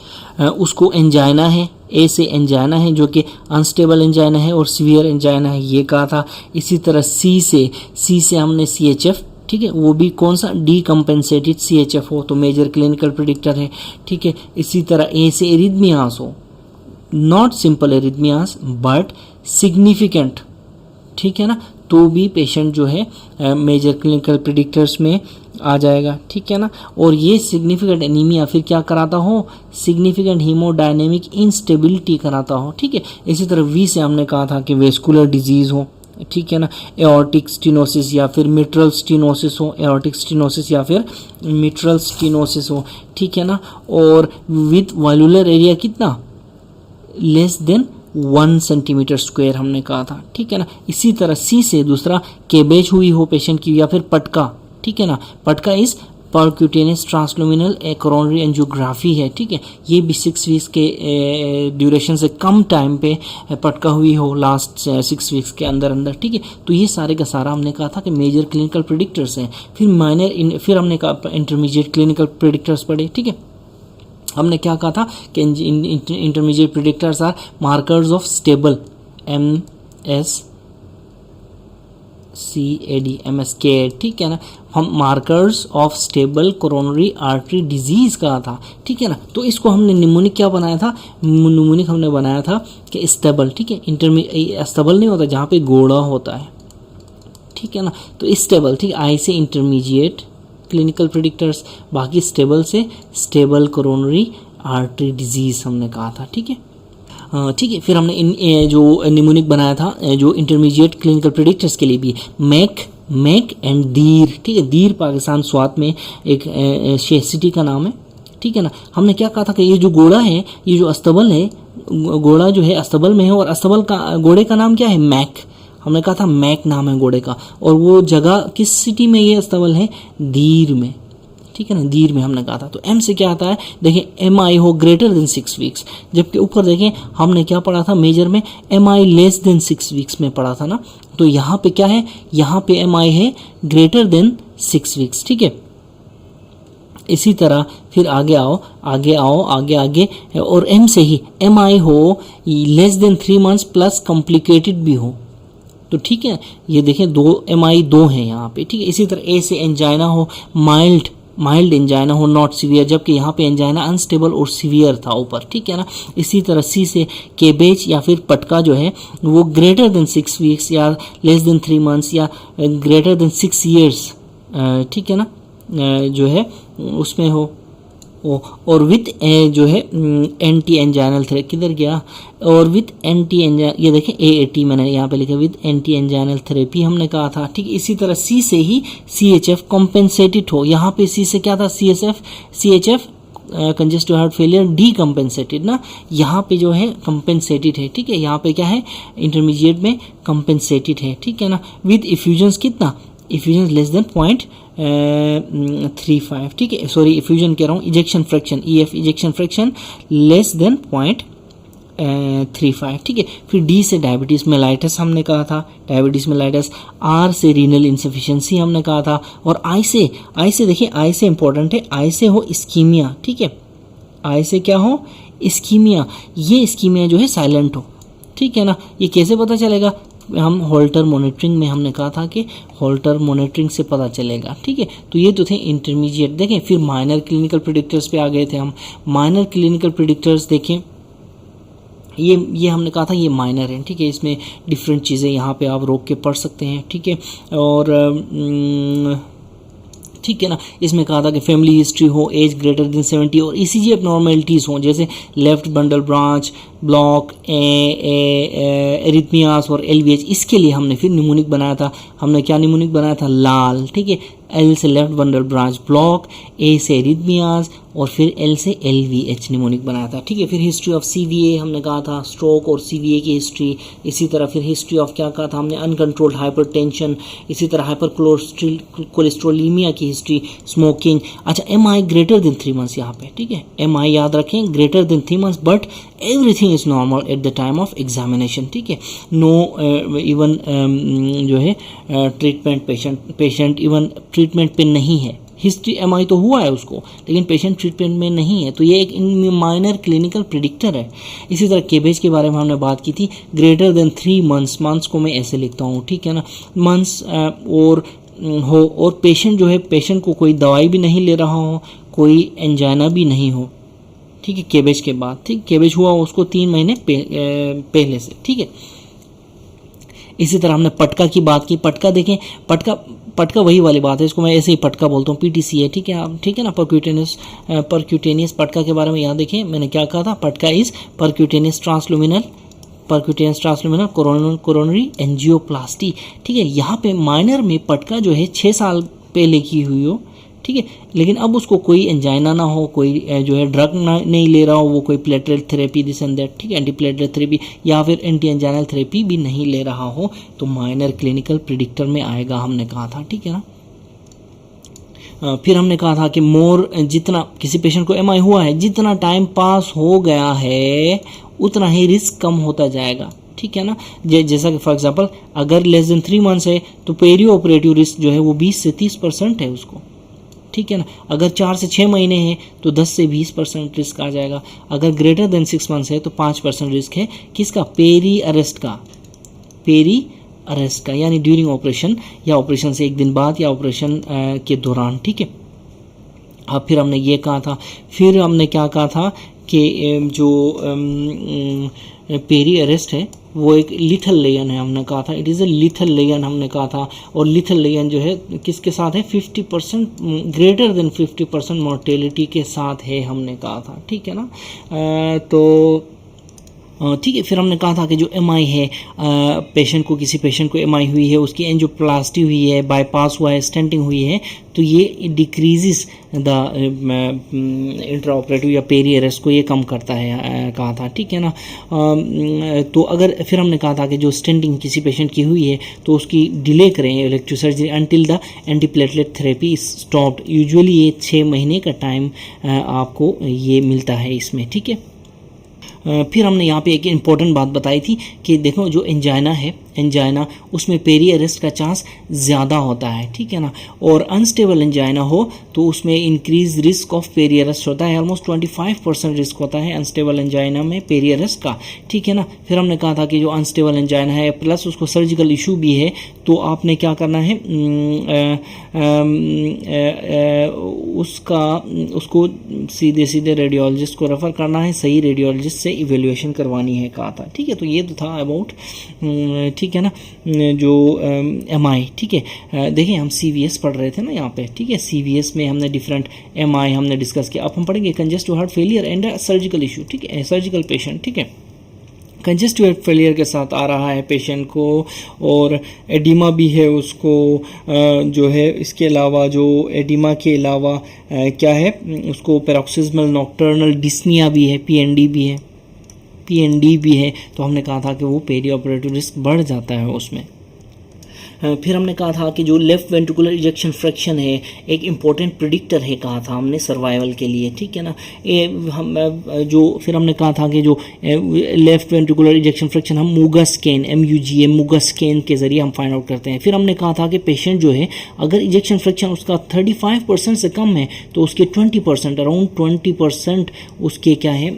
उसको एंजाइना है, A से एंजाइना है जो कि अनस्टेबल एंजाइना है और सीवियर एंजाइना है, ये कहा था। इसी तरह C से हमने CHF, ठीक है, वो भी कौन सा, डीकम्पेंसेटेड CHF हो तो मेजर क्लिनिकल प्रिडिक्टर है, ठीक है। इसी तरह A से एरिथमियास हो, not simple arrhythmias but significant, ठीक है ना, तो भी पेशेंट जो है मेजर क्लिनिकल प्रिडिक्टर्स में आ जाएगा, ठीक है ना। और ये सिग्निफिकेंट एनीमिया फिर क्या कराता हो, सिग्निफिकेंट हीमोडायनेमिक इंस्टेबिलिटी कराता हो, ठीक है। इसी तरह V से हमने कहा था कि वेस्कुलर डिजीज हो, ठीक है ना, एओर्टिक स्टेनोसिस या फिर मिट्रल स्टेनोसिस हो, एओर्टिक स्टेनोसिस या फिर मिट्रल स्टेनोसिस हो, ठीक है ना। और विथ वॉल्यूलर एरिया कितना, लेस देन 1 सेंटीमीटर स्क्वायर हमने कहा था, ठीक है ना। इसी तरह C से दूसरा केबेज हुई हो पेशेंट की या फिर पटका, ठीक है ना। पटका इज परक्यूटेनियस ट्रांसलुमिनल कोरोनरी एंजियोग्राफी है, ठीक है। ये भी 6 वीक्स के ड्यूरेशन से कम टाइम पे पटका हुई हो, लास्ट 6 वीक्स के अंदर, ठीक है। तो ये सारे का सारा हमने कहा था कि मेजर क्लिनिकल प्रिडिक्टर्स हैं। फिर हमने कहा इंटरमीडिएट क्लिनिकल प्रिडिक्टर्स पढ़े, ठीक है। हमने क्या कहा था कि intermediate predictors are markers of stable, MSCAD, ठीक है ना, हम markers of stable coronary artery disease कहा था, ठीक है ना। तो इसको हमने निमोनिक क्या बनाया था, निमोनिक हमने बनाया था कि स्टेबल, ठीक है। स्टेबल नहीं होता जहाँ पे गोड़ा होता है, ठीक है ना। तो स्टेबल, ठीक है, आई से इंटरमीडिएट क्लिनिकल प्रेडिक्टर्स, बाकी स्टेबल से स्टेबल कोरोनरी आर्टरी डिजीज हमने कहा था, ठीक है। ठीक है, फिर हमने जो निमोनिक बनाया था जो इंटरमीडिएट क्लिनिकल प्रेडिक्टर्स के लिए भी, मैक एंड दीर, ठीक है। दीर पाकिस्तान स्वात में एक सिटी का नाम है, ठीक है ना। हमने क्या कहा था कि ये जो घोड़ा है, ये जो अस्तबल है, घोड़ा जो है अस्तबल में है, और अस्तबल का घोड़े का नाम क्या है, मैक। हमने कहा था मैक नाम है घोड़े का, और वो जगह किस सिटी में ये अस्तबल है, दीर में, ठीक है ना, दीर में हमने कहा था। तो एम से क्या आता है, देखिए एम आई हो ग्रेटर देन 6 वीक्स, जबकि ऊपर देखें हमने क्या पढ़ा था मेजर में, एम आई लेस देन 6 वीक्स में पढ़ा था ना। तो यहाँ पे क्या है, यहाँ पे एम आई है ग्रेटर देन 6 वीक्स, ठीक है। इसी तरह फिर आगे आओ, और एम से ही एम आई हो less than 3 months plus complicated भी हो, तो ठीक है। ये देखें दो एम आई 2 हैं यहाँ पे, ठीक है। इसी तरह ए से एंजाइना हो माइल्ड एंजाइना हो, नॉट सीवियर, जबकि यहाँ पे एंजाइना अनस्टेबल और सीवियर था ऊपर, ठीक है ना। इसी तरह सी से केबेज या फिर पटका जो है वो ग्रेटर देन 6 वीक्स या लेस देन 3 मंथ्स या ग्रेटर देन 6 ईयर्स, ठीक है ना, जो है उसमें हो, और विथ जो है एंटी एंजाइनल थेरेपी, किधर गया, और विथ एंटी एंजाइनल, ये देखें AAT मैंने यहाँ पे लिखा, विथ एंटी एंजाइनल थेरेपी हमने कहा था, ठीक है। इसी तरह सी से ही CHF कॉम्पेंसेटेड हो, यहाँ पे सी से क्या था, CHF कंजेस्टिव हार्ट फेलियर डीकम्पेंसेटेड ना, यहाँ पे जो है कंपेंसेटेड है, ठीक है। यहाँ पे क्या है, इंटरमीडिएट में कंपेंसेटेड है, ठीक है ना। विथ इफ्यूजन्स कितना, इफ्यूजन लेस देन 0.35, ठीक है, सॉरी इफ्यूजन कह रहा हूँ, ejection fraction EF ejection fraction less than 0.35, ठीक है। फिर डी से डायबिटीज़ मेलाइटस हमने कहा था, डायबिटीज़ मेलाइटस। आर से रीनल इंसफिशिएंसी हमने कहा था, और आई से देखिए, आई से इंपॉर्टेंट है, आई से हो इस्कीमिया, ठीक है। आई से क्या हो, इस्कीमिया, ये इस्कीमिया जो है साइलेंट हो, ठीक है ना। ये कैसे पता चलेगा, हम होल्टर मॉनिटरिंग में हमने कहा था कि होल्टर मॉनिटरिंग से पता चलेगा, ठीक है। तो ये तो थे इंटरमीडिएट। देखें फिर माइनर क्लिनिकल प्रेडिक्टर्स पे आ गए थे हम। माइनर क्लिनिकल प्रेडिक्टर्स देखें, ये हमने कहा था ये माइनर है, ठीक है। इसमें डिफरेंट चीज़ें यहाँ पे आप रोक के पढ़ सकते हैं, ठीक है। और ठीक है ना, इसमें कहा था कि फैमिली हिस्ट्री हो, एज ग्रेटर देन 70 और ECG एबनॉर्मेलिटीज़ हों, जैसे left bundle branch block, arrhythmias और LVH। इसके लिए हमने फिर निमोनिक बनाया था। हमने क्या निमोनिक बनाया था, लाल, ठीक है। L से left bundle branch block, A से एरिथमियास और फिर L से LVH निमोनिक बनाया था, ठीक है। फिर हिस्ट्री ऑफ CVA हमने कहा था, स्ट्रोक और CVA की हिस्ट्री। इसी तरह फिर हिस्ट्री ऑफ क्या कहा था हमने, अनकंट्रोल्ड हाइपरटेंशन। इसी तरह हाइपर कोलेस्ट्रोलीमिया की हिस्ट्री, स्मोकिंग। अच्छा, MI ग्रेटर देन 3 मंथ्स यहाँ पे, ठीक है। MI याद रखें, greater than 3 months, but everything is normal at the time of examination, ठीक है। नो इवन जो है ट्रीटमेंट, पेशेंट इवन ट्रीटमेंट पे नहीं है। हिस्ट्री MI तो हुआ है उसको, लेकिन पेशेंट ट्रीटमेंट में नहीं है, तो ये एक माइनर क्लिनिकल प्रेडिक्टर है। इसी तरह केबेज के बारे में हमने बात की थी, ग्रेटर देन 3 मंथ्स को मैं ऐसे लिखता हूँ, ठीक है ना, मंथ्स और पेशेंट जो है, पेशेंट को कोई दवाई भी नहीं ले रहा हो, कोई एंजाइना भी नहीं हो, ठीक है, केबेज के बाद, ठीक। केबेज हुआ उसको 3 महीने पहले से, ठीक है। इसी तरह हमने पटका की बात की। पटका देखें, पटका वही वाली बात है, इसको मैं ऐसे ही पटका बोलता हूँ, PTC है, ठीक है आप, ठीक है ना। परक्यूटेनियस पटका के बारे में यहाँ देखें, मैंने क्या कहा था, पटका इज परक्यूटेनियस ट्रांसलुमिनल कोरोनरी एंजियोप्लास्टी, ठीक है। यहाँ पे माइनर में पटका जो है 6 साल पहले की हुई हो, ठीक है, लेकिन अब उसको कोई एंजाइना ना हो, कोई जो है ड्रग नहीं ले रहा हो, वो कोई platelet therapy this and that, ठीक है, एंटी प्लेटलेट थेरेपी या फिर एंटी एंजाइनल थेरेपी भी नहीं ले रहा हो, तो माइनर क्लिनिकल प्रेडिक्टर में आएगा, हमने कहा था, ठीक है ना। फिर हमने कहा था कि जितना किसी पेशेंट को MI हुआ है, जितना टाइम पास हो गया है उतना ही रिस्क कम होता जाएगा, ठीक है ना। जैसा कि फॉर एग्जांपल अगर लेस देन 3 मंथ्स है तो पेरी ऑपरेटिव रिस्क जो है वो 20 से 30% है उसको, ठीक है ना। अगर 4 से 6 महीने हैं तो 10 से 20% रिस्क आ जाएगा। अगर ग्रेटर देन 6 मंथ्स है तो 5% रिस्क है किसका, पेरी अरेस्ट का, पेरी अरेस्ट का, यानी ड्यूरिंग ऑपरेशन या ऑपरेशन से एक दिन बाद या ऑपरेशन के दौरान, ठीक है। अब फिर हमने ये कहा था, फिर हमने क्या कहा था कि जो पेरी अरेस्ट है वो एक लिथल लेयन है, हमने कहा था it is a lethal Leyen, हमने कहा था। और लिथल लेयन जो है किसके साथ है, 50% ग्रेटर देन 50% मोर्टेलिटी के साथ है, हमने कहा था, ठीक है ना। तो ठीक है, फिर हमने कहा था कि जो एमआई है, पेशेंट को, किसी पेशेंट को एमआई हुई है, उसकी एंजियोप्लास्टी हुई है, बाईपास हुआ है, स्टेंटिंग हुई है, तो ये डिक्रीजेस द इंट्रा ऑपरेटिव या पेरी अरेस्ट को ये कम करता है, कहा था, ठीक है ना। तो अगर फिर हमने कहा था कि जो स्टेंटिंग किसी पेशेंट की हुई है तो उसकी डिले करें electric surgery until the antiplatelet therapy is stopped. Usually ये 6 महीने का टाइम आपको ये मिलता है इसमें, ठीक है। फिर हमने यहाँ पे एक इम्पॉर्टेंट बात बताई थी कि देखो जो एंजाइना है, एंजाइना उसमें पेरी अरेस्ट का चांस ज़्यादा होता है, ठीक है ना। और अनस्टेबल एंजाइना हो तो उसमें increase risk of peri arrest होता है, ऑलमोस्ट 25% रिस्क होता है अनस्टेबल एंजाइना में पेरी अरेस्ट का, ठीक है ना। फिर हमने कहा था कि जो अनस्टेबल एंजाइना है प्लस उसको सर्जिकल इशू भी है, तो आपने क्या करना है, उसको सीधे सीधे रेडियोलॉजिस्ट को रेफ़र करना है, सही रेडियोलॉजिस्ट से इवेल्युएशन करवानी है, कहा था, ठीक है। तो ये तो था अबाउट, ठीक है ना, जो एमआई, ठीक है। देखिए हम सीवीएस पढ़ रहे थे ना यहाँ पे, ठीक है। सीवीएस में हमने डिफरेंट एमआई हमने डिस्कस किया। अब हम पढ़ेंगे congestive heart failure and surgical issue, ठीक है, सर्जिकल पेशेंट, ठीक है। कंजेस्टिव हार्ट फेलियर के साथ आ रहा है पेशेंट को, और एडिमा भी है उसको, जो है इसके अलावा जो एडिमा के अलावा क्या है उसको पैरोक्सिस्मल नॉक्टर्नल डिस्निया भी है, पीएनडी भी है। तो हमने कहा था कि वो पेरी ऑपरेटिव रिस्क बढ़ जाता है उसमें। फिर हमने कहा था कि जो लेफ्ट वेंट्रिकुलर इजेक्शन फ्रैक्शन है एक इम्पॉर्टेंट प्रिडिक्टर है, कहा था हमने सर्वाइवल के लिए, ठीक है ना। फिर हमने कहा था कि जो लेफ्ट वेंट्रिकुलर इजेक्शन फ्रैक्शन हम Muga scan, MUGA Muga scan के जरिए हम फाइंड आउट करते हैं। फिर हमने कहा था कि पेशेंट जो है अगर इजेक्शन फ्रैक्शन उसका 35% से कम है तो उसके 20%, अराउंड 20% उसके क्या है,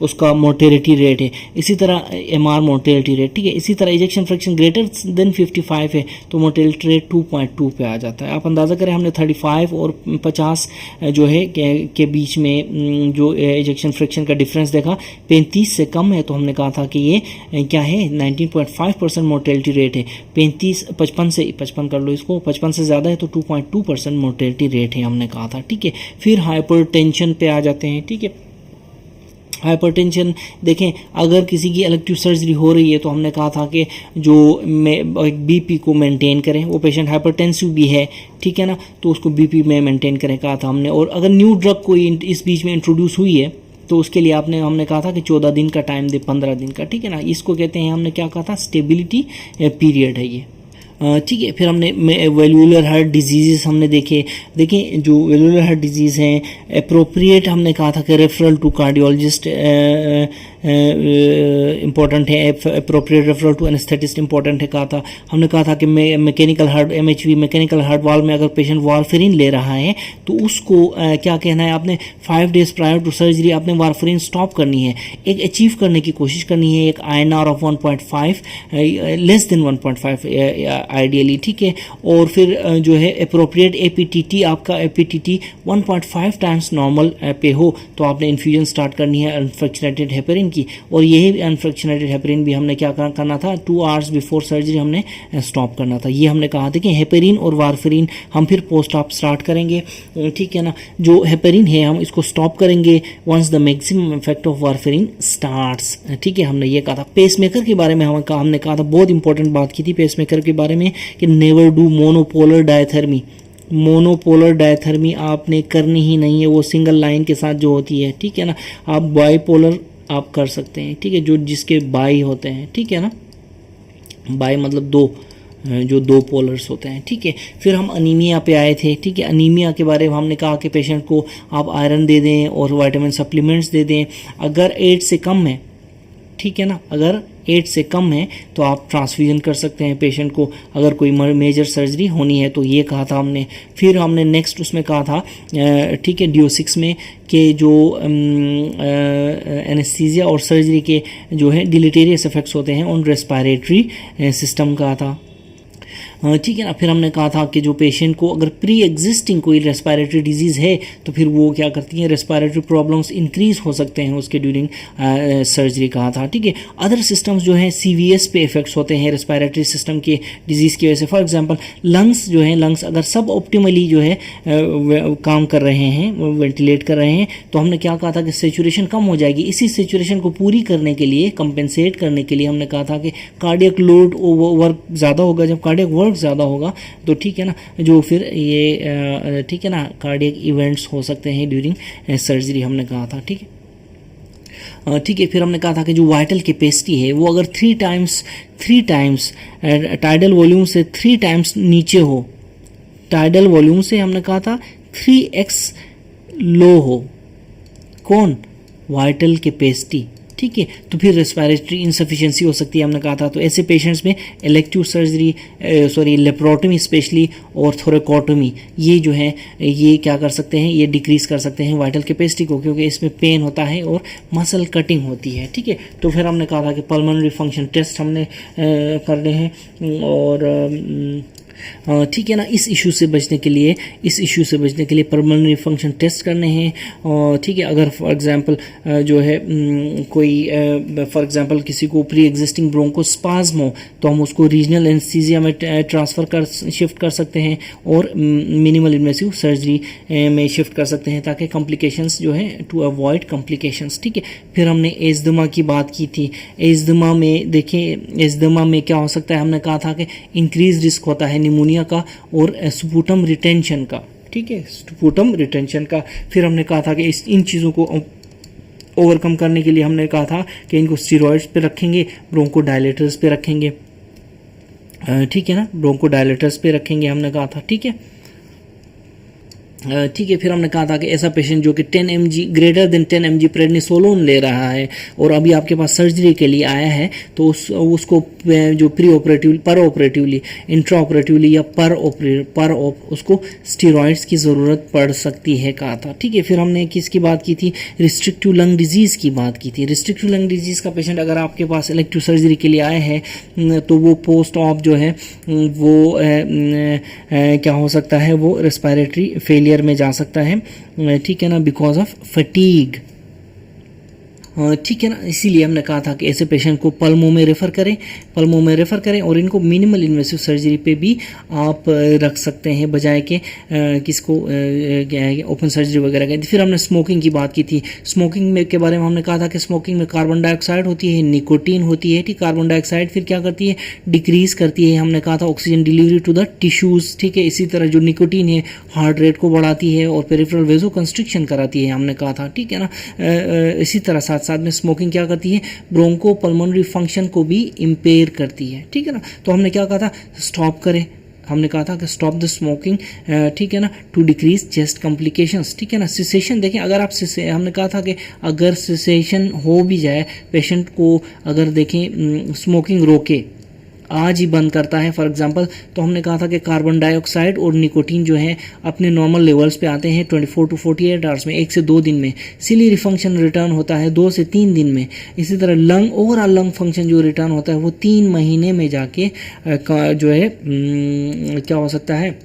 उसका मोर्टेलिटी रेट है। इसी तरह MR मोर्टेलिटी रेट, ठीक है। इसी तरह इजेक्शन फ्रैक्शन ग्रेटर देन 55 है तो मोर्टेलिटी रेट 2.2 पे आ जाता है। आप अंदाज़ा करें, हमने 35 और 50 जो है के बीच में जो इजेक्शन फ्रैक्शन का डिफरेंस देखा, 35 से कम है तो हमने कहा था कि ये क्या है, 19.5% मोर्टेलिटी रेट है। 55 कर लो इसको, 55 से ज़्यादा है तो 2.2% मोर्टेलिटी रेट है, हमने कहा था, ठीक है। फिर हाइपरटेंशन पे आ जाते हैं, ठीक है। हाइपरटेंशन देखें, अगर किसी की इलेक्टिव सर्जरी हो रही है तो हमने कहा था कि जो बीपी को मेंटेन करें, वो पेशेंट हाइपरटेंसिव भी है, ठीक है ना, तो उसको बीपी में मेंटेन करें, कहा था हमने। और अगर न्यू ड्रग कोई इस बीच में इंट्रोड्यूस हुई है तो उसके लिए हमने कहा था कि 14 दिन का टाइम दे, 15 दिन का, ठीक है ना। इसको कहते हैं, हमने क्या कहा था, स्टेबिलिटी पीरियड है ये, ठीक है। फिर हमने वेल्युलर हार्ट डिजीज़ हमने देखें जो वेल्युलर हार्ट डिजीज़ हैं अप्रोप्रिएट, हमने कहा था कि रेफरल टू कार्डियोलॉजिस्ट इम्पॉर्टेंट है, appropriate referral to anaesthetist important है, कहा था। हमने कहा था कि mechanical heart MHV mechanical heart valve में अगर पेशेंट वारफेरिन ले रहा है तो उसको क्या कहना है, आपने 5 डेज प्रायर टू सर्जरी आपने वारफेरिन स्टॉप करनी है, एक अचीव करने की कोशिश करनी है, एक INR of 1.5 less than 1.5 ideally, ठीक है। और फिर जो है अप्रोप्रिएट APTT, आपका APTT 1.5 टाइम्स नॉर्मल पे हो तो आपने इन्फ्यूजन स्टार्ट करनी है अनफ्रैक्शनेटेड हेपेरिन की। और यही अनफ्रैक्शनेटेड हेपेरिन भी हमने क्या करना था, 2 आवर्स बिफोर सर्जरी हमने स्टॉप करना था। ये हमने कहा था कि हेपेरिन और वारफेरिन हम फिर पोस्ट ऑप स्टार्ट करेंगे, ठीक है ना। जो हेपेरिन है हम इसको स्टॉप करेंगे once the maximum effect of warfarin starts, ठीक है, हमने ये कहा था। पेसमेकर के बारे में हमने कहा था, बहुत इंपॉर्टेंट बात की थी पेसमेकर के बारे में कि never do monopolar diathermy. Monopolar diathermy आपने करनी ही नहीं है, वो सिंगल लाइन के साथ जो होती है, ठीक है ना। आप बाईपोलर आप कर सकते हैं, ठीक है, जो जिसके बाई होते हैं, ठीक है ना, बाई मतलब दो, जो 2 पोलर्स होते हैं, ठीक है। फिर हम अनीमिया पे आए थे, ठीक है। अनीमिया के बारे में हमने कहा कि पेशेंट को आप आयरन दे दें और विटामिन सप्लीमेंट्स दे दें। अगर 8 से कम है, ठीक है ना। अगर 8 से कम है तो आप ट्रांसफ्यूजन कर सकते हैं पेशेंट को, अगर कोई मेजर सर्जरी होनी है तो, ये कहा था हमने। फिर हमने नेक्स्ट उसमें कहा था ठीक है DO6 में कि जो एनेस्थीसिया और सर्जरी के जो है डिलीटेरियस इफेक्ट्स होते हैं ऑन रेस्पिरेटरी सिस्टम का था, ठीक है ना। फिर हमने कहा था कि जो पेशेंट को अगर प्री एग्जिस्टिंग कोई रेस्पिरेटरी डिजीज़ है तो फिर वो क्या करती हैं, रेस्पिरेटरी प्रॉब्लम्स इंक्रीज हो सकते हैं उसके ड्यूरिंग सर्जरी कहा था, ठीक है। अदर सिस्टम्स जो हैं CVS पे इफेक्ट्स होते हैं रेस्पिरेटरी सिस्टम के डिजीज़ की वजह से। फॉर एग्जांपल लंग्स जो है, लंग्स अगर सब ऑप्टिमली जो है काम कर रहे हैं, वेंटिलेट कर रहे हैं, तो हमने क्या कहा था कि सेचुरेशन कम हो जाएगी। इसी सेचुरेशन को पूरी करने के लिए, कंपेंसेट करने के लिए हमने कहा था कि कार्डियक लोड वर्क ज़्यादा होगा। जब कार्डियक वर्क ज़्यादा होगा तो ठीक है ना, जो फिर ये ठीक है ना कार्डियक इवेंट्स हो सकते हैं ड्यूरिंग सर्जरी, हमने कहा था, ठीक है। ठीक है, फिर हमने कहा था कि जो वाइटल कैपेसिटी है वो अगर 3 टाइम्स टाइडल वॉल्यूम से 3 टाइम्स नीचे हो, टाइडल वॉल्यूम से हमने कहा था 3x लो हो, कौन, वाइटल कैपेसिटी, ठीक है, तो फिर रेस्पिरेटरी इनसफिशिएंसी हो सकती है, हमने कहा था। तो ऐसे पेशेंट्स में इलेक्टिव सर्जरी लेप्रोटमी स्पेशली और थोरेकोटोमी, ये जो है ये क्या कर सकते हैं, ये डिक्रीज कर सकते हैं वाइटल कैपेसिटी को, क्योंकि इसमें पेन होता है और मसल कटिंग होती है, ठीक है। तो फिर हमने कहा था कि पल्मोनरी फंक्शन टेस्ट हमने करने हैं, और ठीक है ना, इस इशू से बचने के लिए पल्मोनरी फंक्शन टेस्ट करने हैं। और ठीक है, अगर फॉर एग्जांपल जो है कोई फॉर एग्जांपल किसी को प्री एग्जिस्टिंग ब्रोंकोस्पाज्म हो तो हम उसको रीजनल एनेस्थीसिया में शिफ्ट कर सकते हैं और मिनिमल इन्वेसिव सर्जरी में शिफ्ट कर सकते हैं, ताकि कॉम्प्लिकेशंस जो है, टू अवॉइड कॉम्प्लिकेशंस, ठीक है। फिर हमने एज़्मा की बात की थी। एज़्मा में देखें, एज़्मा में क्या हो सकता है, हमने कहा था कि इंक्रीज रिस्क होता है निमोनिया का और स्पुटम रिटेंशन का, ठीक है, स्पुटम रिटेंशन का। फिर हमने कहा था कि इन चीज़ों को ओवरकम करने के लिए हमने कहा था कि इनको स्टीरॉइड्स पे रखेंगे, ब्रोंकोडायलेटर्स पे रखेंगे, ठीक है ना, ब्रोंकोडायलेटर्स पे रखेंगे, हमने कहा था, ठीक है। ठीक है, फिर हमने कहा था कि ऐसा पेशेंट जो कि 10 mg greater than 10 mg prednisolone ले रहा है और अभी आपके पास सर्जरी के लिए आया है, तो उसको जो प्री ऑपरेटिवली, पर ऑपरेटिवली, इंट्रा ऑपरेटिवली या उसको स्टीरॉइड्स की ज़रूरत पड़ सकती है, कहा था, ठीक है। फिर हमने किसकी बात की थी, रिस्ट्रिक्टिव लंग डिजीज़ की बात की थी। रिस्ट्रिक्टिव लंग डिजीज़ का पेशेंट अगर आपके पास इलेक्टिव सर्जरी के लिए आया है तो वो पोस्ट ऑप जो है वो क्या हो सकता है, वो रेस्पिरेटरी फेलियर में जा सकता है, ठीक है ना, बिकॉज ऑफ फटीग, ठीक है ना। इसीलिए हमने कहा था कि ऐसे पेशेंट को पल्मो में रेफ़र करें और इनको मिनिमल इन्वेसिव सर्जरी पे भी आप रख सकते हैं, बजाय के किसको ओपन सर्जरी वगैरह का। फिर हमने स्मोकिंग की बात की थी। स्मोकिंग में के बारे में हमने कहा था कि स्मोकिंग में कार्बन डाइऑक्साइड होती है, निकोटीन होती है, ठीक। कार्बन डाइऑक्साइड फिर क्या करती है, डिक्रीज करती है, हमने कहा था oxygen delivery to the tissues, ठीक है। इसी तरह जो निकोटीन है हार्ट रेट को बढ़ाती है और पेरिफेरल वेजो कंस्ट्रिक्शन कराती है, हमने कहा था, ठीक है ना। इसी तरह साथ में स्मोकिंग क्या करती है, ब्रोंको पल्मोनरी फंक्शन को भी इम्पेयर करती है, ठीक है ना। तो हमने क्या कहा था, स्टॉप करें, हमने कहा था कि स्टॉप द स्मोकिंग, ठीक है ना, टू डिक्रीज चेस्ट कॉम्प्लिकेशंस, ठीक है ना। सिसेशन देखें, अगर आप हमने कहा था कि अगर सिसेशन हो भी जाए, पेशेंट को अगर देखें स्मोकिंग रोके, आज ही बंद करता है फॉर एग्जांपल, तो हमने कहा था कि कार्बन डाइऑक्साइड और निकोटीन जो है अपने नॉर्मल लेवल्स पे आते हैं 24 टू 48 आवर्स में, 1 से 2 दिन में। सिलियरी फंक्शन रिटर्न होता है 2 से 3 दिन में। इसी तरह लंग, ओवरऑल लंग फंक्शन जो रिटर्न होता है वो 3 महीने में जाके जो है क्या हो सकता है,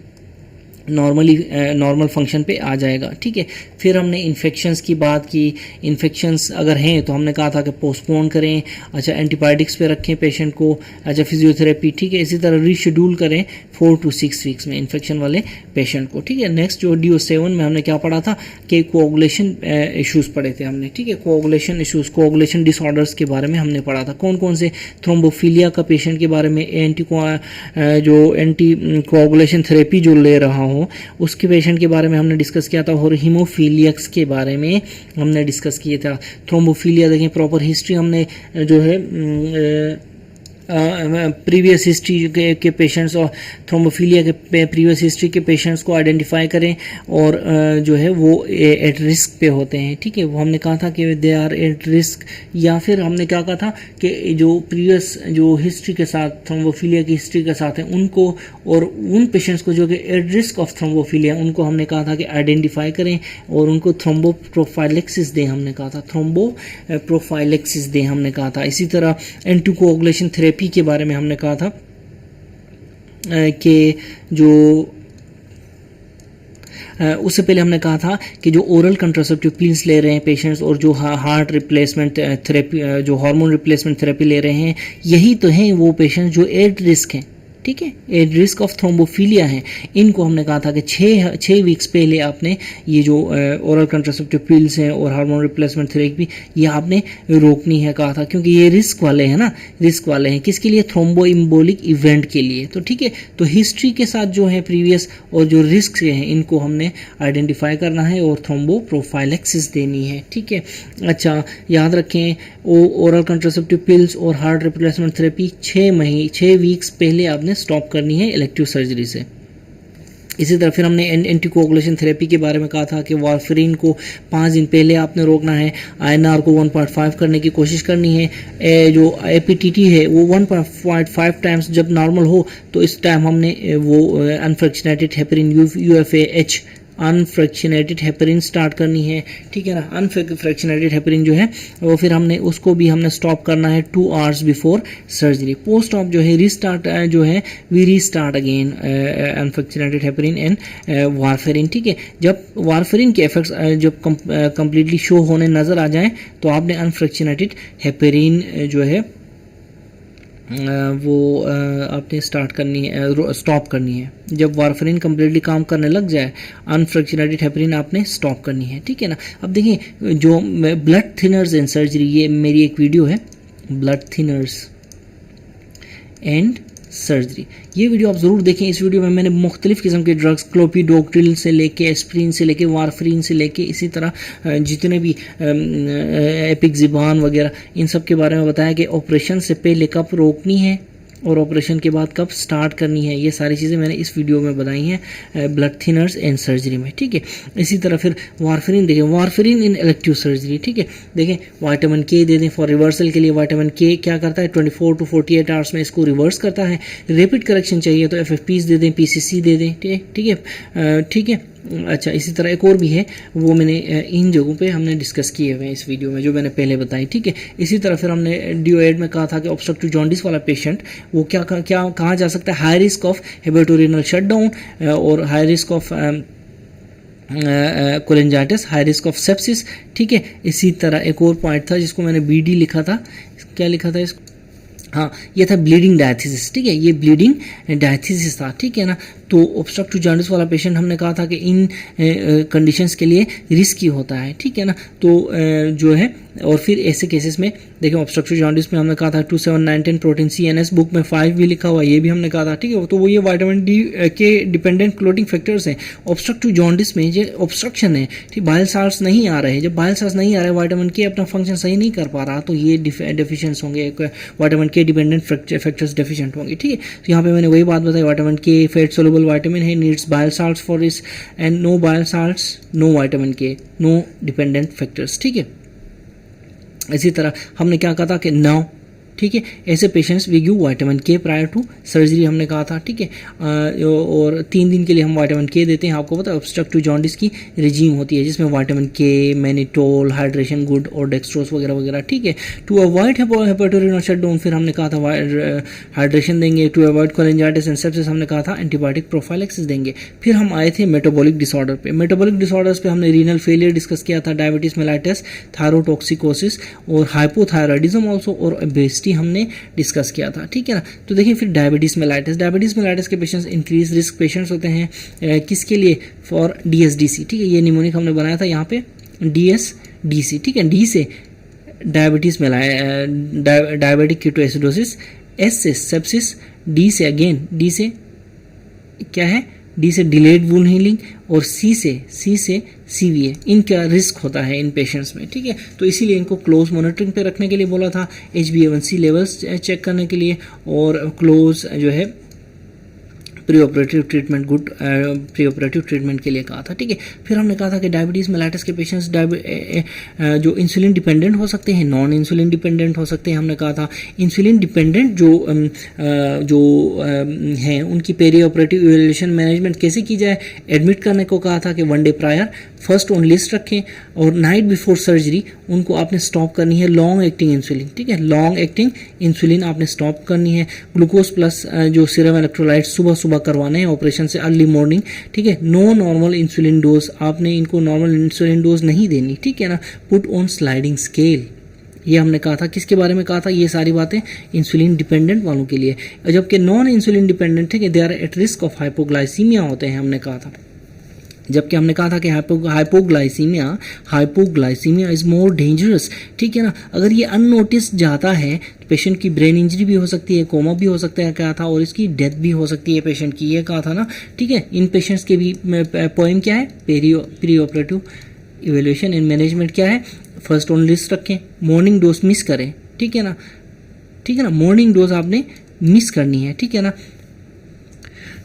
नॉर्मल फंक्शन पे आ जाएगा, ठीक है। फिर हमने इन्फेक्शंस की बात की। इन्फेक्शंस अगर हैं तो हमने कहा था कि पोस्टपोन करें, अच्छा एंटीबायोटिक्स पे रखें पेशेंट को, अच्छा फिजियोथेरेपी, ठीक है। इसी तरह रीशेड्यूल करें 4 to 6 वीक्स में इन्फेक्शन वाले पेशेंट को, ठीक है। नेक्स्ट जो DO7 में हमने क्या पढ़ा था कि कोआगुलेशन इश्यूज़ पढ़े थे हमने, ठीक है। कोआगुलेशन इश्यूज़, कोआगुलेशन डिसऑर्डर्स के बारे में हमने पढ़ा था, कौन कौन से, थ्रोम्बोफिलिया का पेशेंट के बारे में, एंटी कोआगुलेशन थेरेपी जो ले रहा हो उसके पेशेंट के बारे में हमने डिस्कस किया था, और हीमोफीलियक्स के बारे में हमने डिस्कस किया था। थ्रोम्बोफिलिया देखें, प्रॉपर हिस्ट्री हमने जो है प्रीवियस हिस्ट्री के पेशेंट्स और थ्रोम्बोफिलिया के प्रीवियस हिस्ट्री के पेशेंट्स को आइडेंटिफाई करें और जो है वो एट रिस्क पे होते हैं, ठीक है। वो हमने कहा था कि दे आर एट रिस्क, या फिर हमने क्या कहा था कि जो प्रीवियस जो हिस्ट्री के साथ थ्रोम्बोफिलिया की हिस्ट्री के साथ हैं उनको, और उन पेशेंट्स को जो कि एट रिस्क ऑफ थ्रोम्बोफिलिया, उनको हमने कहा था कि आइडेंटिफाई करें और उनको थ्रोम्बोप्रोफाइलेक्सिस दें, हमने कहा था थ्रोम्बोप्रोफाइलेक्सिस दें, हमने कहा था। इसी तरह एंटीकोगुलेशन थेरेपी के बारे में हमने कहा था कि जो उससे पहले हमने कहा था कि जो ओरल कंट्रासेप्टिव पिल्स ले रहे हैं पेशेंट्स और जो हार्ट रिप्लेसमेंट थेरेपी, जो हार्मोन रिप्लेसमेंट थेरेपी ले रहे हैं, यही तो हैं वो पेशेंट्स जो एट रिस्क हैं, ठीक है, एट रिस्क ऑफ थ्रोम्बोफिलिया है। इनको हमने कहा था कि 6 वीक्स पहले आपने ये जो ओरल कंट्रासेप्टिव पिल्स हैं और हार्मोन रिप्लेसमेंट थेरेपी ये आपने रोकनी है, कहा था, क्योंकि ये रिस्क वाले हैं ना, रिस्क वाले हैं किसके लिए, थ्रोम्बो इम्बोलिक इवेंट के लिए। तो ठीक है, तो हिस्ट्री के साथ जो है प्रीवियस और जो रिस्क हैं इनको हमने आइडेंटिफाई करना है और थ्रोम्बो प्रोफाइलेक्सिस देनी है, ठीक है। अच्छा, याद रखें ओरल कंट्रासेप्टिव पिल्स और हार्ट रिप्लेसमेंट थेरेपी 6 वीक्स पहले आपने स्टॉप करनी है इलेक्टिव सर्जरी से। इसी तरह फिर हमने एंटीकोगुलेशन थेरेपी के बारे में कहा था कि वारफरीन को 5 दिन पहले आपने रोकना है, INR को 1.5 करने की कोशिश करनी है, जो APTT है वो 1.5 टाइम्स जब नॉर्मल हो तो इस टाइम हमने वो unfractionated heparin UFAH unfractionated heparin start करनी है, ठीक है ना। अनफ्रैक्शनेटेड हेपरिन जो है वो फिर हमने उसको भी हमने स्टॉप करना है 2 hours before surgery. Post op जो है रीस्टार्ट जो है we restart again unfractionated heparin and warfarin, ठीक है। जब वारफेरिन के इफेक्ट्स जब कंप्लीटली शो होने नज़र आ जाएं तो आपने अनफ्रैक्शनेटेड हेपरिन जो है वो आपने स्टार्ट करनी है, स्टॉप करनी है। जब वारफरीन कम्प्लीटली काम करने लग जाए अनफ्रैक्शनेटेड हेपरिन आपने स्टॉप करनी है, ठीक है ना। अब देखिए जो ब्लड थिनर्स एंड सर्जरी, ये मेरी एक वीडियो है ब्लड थिनर्स एंड सर्जरी, ये वीडियो आप ज़रूर देखें। इस वीडियो में मैंने मुख्तलिफ़ किस्म के ड्रग्स क्लोपिडोग्रिल से लेके एस्प्रिन से लेके वारफरीन से लेके इसी तरह जितने भी एपिक्सिबान वगैरह इन सब के बारे में बताया कि ऑपरेशन से पहले कब रोकनी है और ऑपरेशन के बाद कब स्टार्ट करनी है। ये सारी चीज़ें मैंने इस वीडियो में बताई हैं ब्लड थिनर्स एंड सर्जरी में, ठीक है। इसी तरह फिर वारफरीन देखें, वारफरीन इन इलेक्टिव सर्जरी, ठीक है। देखें विटामिन के दे दें फॉर रिवर्सल के लिए। विटामिन के क्या करता है 24 to 48 आवर्स में इसको रिवर्स करता है। रैपिड करेक्शन चाहिए तो FFPs दे दें, PCC दे दें, ठीक है, ठीक है। अच्छा, इसी तरह एक और भी है वो मैंने इन जगहों पे हमने डिस्कस किए हुए हैं इस वीडियो में जो मैंने पहले बताई, ठीक है। इसी तरह फिर हमने DOAD में कहा था कि ऑब्स्ट्रक्टिव जॉन्डिस वाला पेशेंट वो क्या कहा जा सकता है, हाई रिस्क ऑफ हेपेटोरेनल शटडाउन और high risk of cholangitis, high risk of sepsis, ठीक है। इसी तरह एक और पॉइंट था जिसको मैंने BD लिखा था, क्या लिखा था इसको, हाँ ये था ब्लीडिंग डायथिसिस, ठीक है, ये ब्लीडिंग डायथिसिस था, ठीक है ना। तो ऑब्स्ट्रक्टिव जॉन्डिस वाला पेशेंट हमने कहा था कि इन कंडीशंस के लिए रिस्की होता है, ठीक है ना। तो जो है और फिर ऐसे केसेस में देखें ऑब्स्ट्रक्टिव जॉन्डिस में हमने कहा था 2, 7, 9, 10 प्रोटीन CNS, बुक में 5 भी लिखा हुआ, ये भी हमने कहा था, ठीक है। तो वो ये विटामिन D के डिपेंडेंट क्लोटिंग फैक्टर्स हैं। ऑब्स्ट्रक्टिव जॉन्डिस में ये ऑब्स्ट्रक्शन है, ठीक, बाइल साल्ट्स नहीं आ रहे हैं। जब बाइल साल्ट्स नहीं आ रहे, विटामिन के अपना फंक्शन सही नहीं कर पा रहा, तो ये डेफिशिएंस होंगे, विटामिन के डिपेंडेंट फैक्टर्स डेफिशिएंट होंगे, ठीक है। तो यहाँ पे मैंने वही बात बताई, vitamin K fat soluble vitamin है, needs bile salts for this and no bile salts, no vitamin K, no dependent factors, ठीक है। इसी तरह हमने क्या कहा था कि नाउ, ठीक है, ऐसे पेशेंट्स वी गिव विटामिन के प्रायर टू सर्जरी, हमने कहा था, ठीक है। और 3 दिन के लिए हम विटामिन के देते हैं। आपको पता है ऑब्स्ट्रक्टिव जॉन्डिस की रिजीम होती है जिसमें विटामिन के, मैनिटोल, हाइड्रेशन गुड और डेक्सट्रोज वगैरह वगैरह, ठीक है। टू अवॉइड हेपेटोरेनल शटडाउन फिर हमने कहा था हाइड्रेशन देंगे। To avoid cholangitis and sepsis हमने कहा था एंटीबायोटिक प्रोफाइलेक्सिस देंगे। फिर हम आए थे मेटाबॉलिक डिसऑर्डर पे। मेटाबॉलिक डिसऑर्डर्स पे हमने रीनल फेलियर डिस्कस किया था, डायबिटीज मेलाइटिस, थायरोटॉक्सिकोसिस और हाइपोथायरॉइडिज्म ऑल्सो और ओबेसिटी हमने डिस्कस किया था, ठीक है ना। तो देखिए फिर डायबिटीज मेलाइटिस के पेशेंट्स इंक्रीज रिस्क पेशेंट्स होते हैं किसके लिए, फॉर DSDC, ठीक है। ये निमोनिक हमने बनाया था यहाँ पे DSDC, ठीक है। D से डायबिटीज डायबिटिक कीटोएसिडोसिस, S से सेप्सिस, D से अगेन D से क्या है, D से डिलेड वुंड हीलिंग और सी से CVA, इनका रिस्क होता है इन पेशेंट्स में, ठीक है। तो इसीलिए इनको क्लोज मॉनिटरिंग पे रखने के लिए बोला था, HbA1c लेवल्स चेक करने के लिए, और क्लोज जो है pre operative treatment, good pre operative treatment के लिए कहा था, ठीक है। फिर हमने कहा था कि डायबिटीज़ मेलाइटिस के पेशेंट्स जो इंसुलिन डिपेंडेंट हो सकते हैं, नॉन इंसुलिन डिपेंडेंट हो सकते हैं। हमने कहा था इंसुलिन डिपेंडेंट जो हैं उनकी पेरी ऑपरेटिव इवैल्यूएशन मैनेजमेंट कैसे की जाए, एडमिट करने को कहा था कि 1 day prior first on list रखें, और नाइट बिफोर सर्जरी उनको आपने स्टॉप करनी है लॉन्ग एक्टिंग इंसुलिन, ठीक है। लॉन्ग एक्टिंग इंसुलिन आपने स्टॉप करनी है। ग्लूकोज प्लस जो सीरम इलेक्ट्रोलाइट सुबह करवाने हैं ऑपरेशन से अर्ली मॉर्निंग, ठीक है। नो नॉर्मल इंसुलिन डोज, आपने इनको नॉर्मल इंसुलिन डोज नहीं देनी, ठीक है ना। पुट ऑन स्लाइडिंग स्केल, ये हमने कहा था। किसके बारे में कहा था? ये सारी बातें इंसुलिन डिपेंडेंट वालों के लिए, जबकि नॉन इंसुलिन डिपेंडेंट, ठीक है, they are at risk of hypoglycaemia होते हैं, हमने कहा था। जबकि हमने कहा था कि हाइपोग्लाइसीमिया इज मोर डेंजरस, ठीक है ना। अगर ये अननोटिस जाता है तो पेशेंट की ब्रेन इंजरी भी हो सकती है, कोमा भी हो सकता है, कहा था, और इसकी डेथ भी हो सकती है पेशेंट की, ये कहा था ना, ठीक है। इन पेशेंट्स के भी पोएम क्या है? Pre operative evaluation and management क्या है? फर्स्ट ऑन लिस्ट रखें, मॉर्निंग डोज मिस करें, ठीक है ना, ठीक है ना। मॉर्निंग डोज आपने मिस करनी है, ठीक है ना,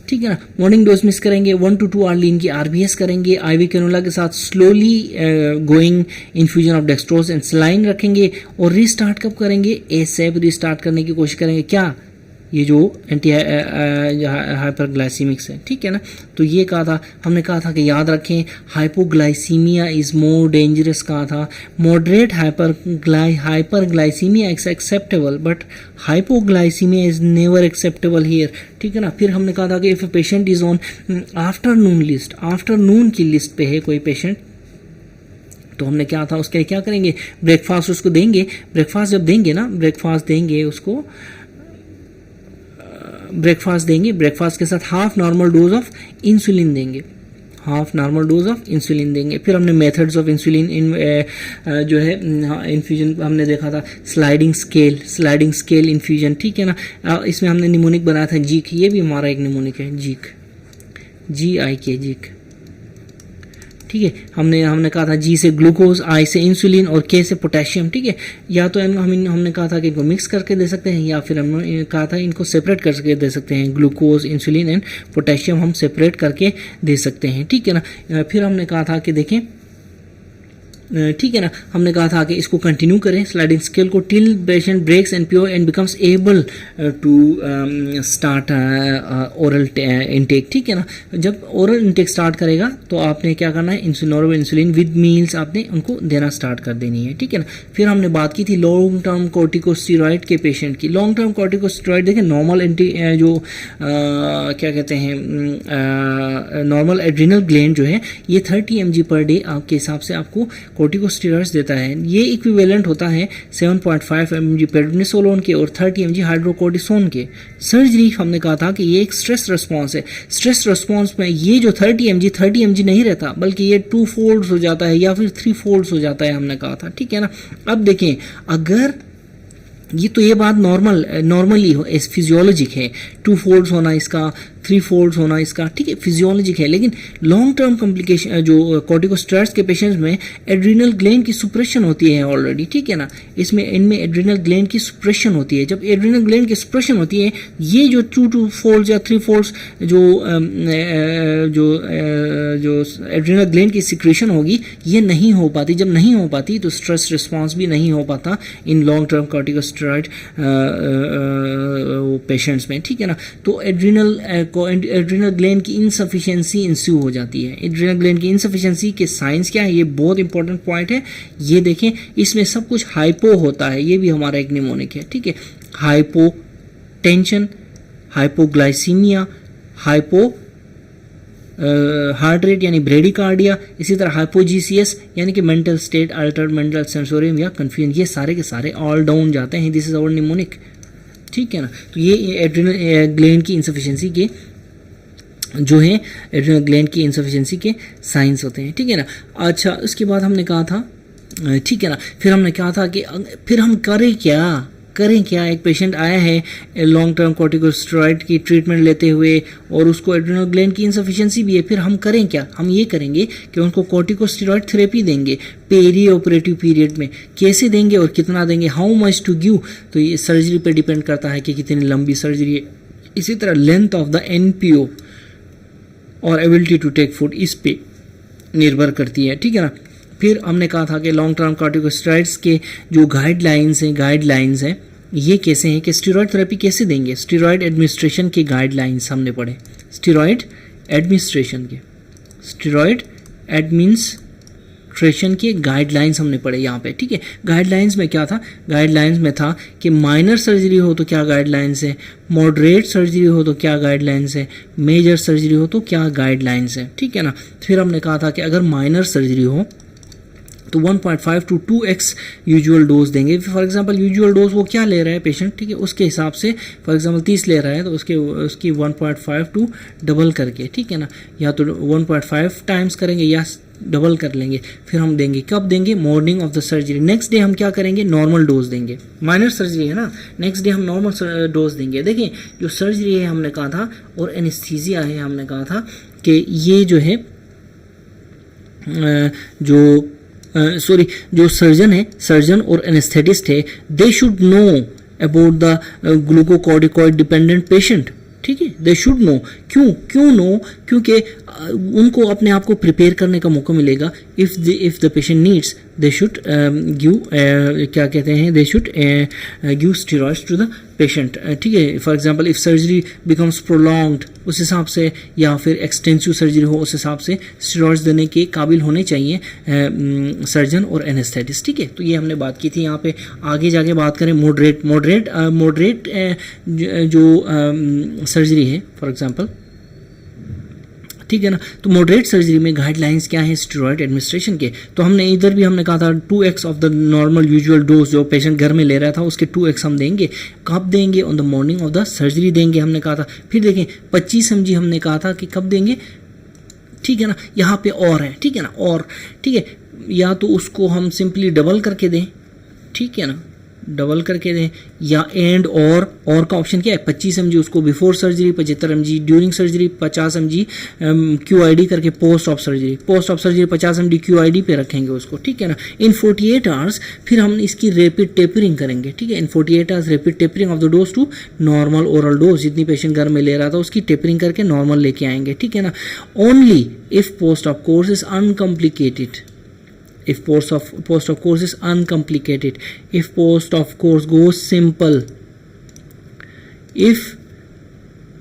ठीक है ना। मॉर्निंग डोज मिस करेंगे, 1 to 2 आवर्ली इनकी RBS करेंगे, IV कैनुला के साथ slowly going infusion of dextrose and saline रखेंगे, और रीस्टार्ट कब करेंगे? एसेप रीस्टार्ट करने की कोशिश करेंगे, क्या? ये जो एंटी हाइपरग्लाइसीमिक्स है, ठीक है ना। तो ये कहा था, हमने कहा था कि याद रखें हाइपोग्लाइसीमिया इज मोर डेंजरस, कहा था। Moderate hyperglycaemia is acceptable but hypoglycaemia is never acceptable here, ठीक है ना। फिर हमने कहा था कि if patient is on afternoon list, afternoon की लिस्ट पे है कोई पेशेंट, तो हमने क्या था उसके क्या करेंगे? ब्रेकफास्ट उसको देंगे। ब्रेकफास्ट जब देंगे ना, ब्रेकफास्ट देंगे उसको, ब्रेकफास्ट देंगे, ब्रेकफास्ट के साथ half normal dose of insulin देंगे, half normal dose of insulin देंगे। फिर हमने मेथड्स ऑफ इंसुलिन जो है इन्फ्यूजन हमने देखा था, स्लाइडिंग स्केल इन्फ्यूजन, ठीक है ना। इसमें हमने निमोनिक बनाया था जीक, ये भी हमारा एक निमोनिक है, जीक, GIK, जीक, ठीक है। हमने कहा था G से ग्लूकोज, I से इंसुलिन और K से पोटेशियम, ठीक है। या तो हमने कहा था कि इनको मिक्स करके दे सकते हैं, या फिर हमने कहा था इनको सेपरेट करके दे सकते हैं, ग्लूकोज, इंसुलिन एंड पोटेशियम हम सेपरेट करके दे सकते हैं, ठीक है ना। फिर हमने कहा था कि देखें, ठीक है ना, हमने कहा था कि इसको कंटिन्यू करें स्लाइडिंग स्केल को till patient breaks and pure and becomes able to start oral intake, ठीक है ना। जब ओरल इनटेक स्टार्ट करेगा तो आपने क्या करना है? इंसुलिन, इंसुलिन विद मील्स आपने उनको देना स्टार्ट कर देनी है, ठीक है ना। फिर हमने बात की थी लॉन्ग टर्म कॉर्टिकोस्टेरॉइड के पेशेंट की। लॉन्ग टर्म कॉर्टिकोस्टेरॉइड देखें, नॉर्मल क्या कहते हैं, नॉर्मल एड्रिनल ग्लैंड जो है ये 30 mg पर डे आपके हिसाब से आपको कॉर्टिकोस्टेरॉइड्स देता है। ये इक्विवेलेंट होता है 7.5 mg प्रेडनिसोलोन के और 30 mg हाइड्रोकोर्टिसोन के। सर्जरी हमने कहा था कि ये एक स्ट्रेस रिस्पॉन्स है। स्ट्रेस रिस्पॉन्स में ये जो 30 mg नहीं रहता, बल्कि ये 2 फोल्ड्स हो जाता है या फिर 3 फोल्ड्स हो जाता है, हमने कहा था, ठीक है ना। अब देखें, अगर ये तो ये बात नॉर्मली हो, फिजियोलॉजिक है, 2 फोल्ड्स होना इसका, 3 फोल्ड्स होना इसका, ठीक है, फिजियोलॉजिक है। लेकिन लॉन्ग टर्म कॉम्प्लिकेशन जो कॉर्टिकोस्टेरॉइड्स के पेशेंट्स में एड्रिनल ग्लैंड की सुप्रेशन होती है ऑलरेडी, ठीक है ना। इनमें एड्रिनल ग्लैंड की सुप्रेशन होती है। जब एड्रिनल ग्लैंड की सुप्रेशन होती है, ये जो 2 फोल्ड्स या 3 फोल्ड्स जो एड्रिनल ग्लैंड की सिक्रेशन होगी, ये नहीं हो पाती। जब नहीं हो पाती तो स्ट्रेस रिस्पॉन्स भी नहीं हो पाता in long term corticosteroid patients में, ठीक है ना। तो एड्रिनल ग्लैंड की इनसफिशिएंसी इंस्यू हो जाती है। एड्रिनल ग्लैंड की इनसफिशिएंसी के साइंस क्या है? ये बहुत इंपॉर्टेंट पॉइंट है। ये देखें, इसमें सब कुछ हाइपो होता है, ये भी हमारा एक निमोनिक है, ठीक है। Hypotension, hypoglycaemia, hypo heart rate यानी ब्रेडिकार्डिया, इसी तरह हाइपोजीसीएस यानी कि mental state, Altered mental sensorium या कंफ्यूजन, ये सारे के सारे ऑल डाउन जाते हैं। दिस इज आवर निमोनिक, ठीक है ना। तो ये एड्रिनल ग्लैंड की इनसफिशिएंसी के जो है एड्रिनल ग्लैंड की इनसफिशिएंसी के साइंस होते हैं, ठीक है ना। अच्छा, उसके बाद हमने कहा था, ठीक है ना, फिर हमने कहा था कि फिर हम करें क्या, करें क्या? एक पेशेंट आया है लॉन्ग टर्म कॉर्टिकोस्टेरॉइड की ट्रीटमेंट लेते हुए और उसको एड्रेनल ग्लैंड की इनसफिशिएंसी भी है, फिर हम करें क्या? हम ये करेंगे कि उनको कॉर्टिकोस्टेरॉइड थेरेपी देंगे पेरी ऑपरेटिव पीरियड में। कैसे देंगे और कितना देंगे, हाउ मच टू गिव, तो ये सर्जरी पे डिपेंड करता है कि कितनी लंबी सर्जरी है। इसी तरह लेंथ ऑफ द एनपीओ और एबिलिटी टू टेक फूड इस पे निर्भर करती है, ठीक है ना। फिर हमने कहा था कि लॉन्ग टर्म कॉर्टिकोस्टेरॉइड्स के जो गाइडलाइंस हैं ये कैसे हैं कि स्टेरॉयड थेरेपी कैसे देंगे। स्टेरॉयड एडमिनिस्ट्रेशन के गाइडलाइंस हमने पढ़े, स्टेरॉयड एडमिनिस्ट्रेशन के गाइडलाइंस हमने पढ़े यहाँ पे, ठीक है। गाइडलाइंस में क्या था? गाइडलाइंस में था कि माइनर सर्जरी हो तो क्या गाइडलाइंस है, मॉडरेट सर्जरी हो तो क्या गाइडलाइंस है, मेजर सर्जरी हो तो क्या गाइडलाइंस है, ठीक है ना। फिर हमने कहा था कि अगर माइनर सर्जरी हो तो 1.5 to 2x यूजुअल डोज देंगे। फॉर एग्जांपल यूजुअल डोज वो क्या ले रहा है पेशेंट, ठीक है, उसके हिसाब से फॉर एग्जांपल 30 ले रहा है तो उसकी 1.5 टू डबल करके, ठीक है ना, या तो 1.5 टाइम्स करेंगे या डबल कर लेंगे, फिर हम देंगे। कब देंगे? Morning of the surgery. Next day हम क्या करेंगे? नॉर्मल डोज देंगे। माइनर सर्जरी है ना, नेक्स्ट डे हम नॉर्मल डोज देंगे। देखिए जो सर्जरी है हमने कहा था और एनेस्थीसिया है हमने कहा था कि ये जो है जो सर्जन और एनेस्थेटिस्ट है, they should know about the glucocorticoid dependent patient, ठीक है, दे शुड नो। क्यों नो? क्योंकि उनको अपने आप को प्रिपेयर करने का मौका मिलेगा। If the patient needs they should give steroids to the patient, ठीक है। For example if surgery becomes prolonged, उस हिसाब से, या फिर एक्सटेंसिव सर्जरी हो उस हिसाब से स्टेरॉइड्स देने के काबिल होने चाहिए सर्जन और एनेस्थेटिस्ट, ठीक है। तो ये हमने बात की थी। यहाँ पे आगे जाके बात करें मॉडरेट जो सर्जरी है फॉर एग्जांपल, ठीक है ना। तो मॉडरेट सर्जरी में गाइडलाइंस क्या है स्टेरॉयड एडमिनिस्ट्रेशन के? तो हमने इधर भी हमने कहा था 2x of the normal usual dose जो पेशेंट घर में ले रहा था उसके 2x हम देंगे। कब देंगे? On the morning of the surgery देंगे हमने कहा था। फिर देखें 25 mg हमने कहा था कि कब देंगे, ठीक है ना। यहाँ पे और है, ठीक है ना, और ठीक है, या तो उसको हम सिंपली डबल करके दें, ठीक है ना, डबल करके दें, या एंड और का ऑप्शन क्या है? 25 mg उसको before surgery, 75 mg during surgery, 50 mg QID करके post of surgery 50 mg QID पे रखेंगे उसको, ठीक है ना। इन 48 आवर्स फिर हम इसकी रैपिड टेपरिंग करेंगे, ठीक है। In 48 hours rapid tapering of the dose to normal oral dose, जितनी पेशेंट घर में ले रहा था उसकी टेपरिंग करके नॉर्मल लेके आएंगे, ठीक है ना। Only if post of course is uncomplicated, if post of course is uncomplicated, if post of course goes simple, if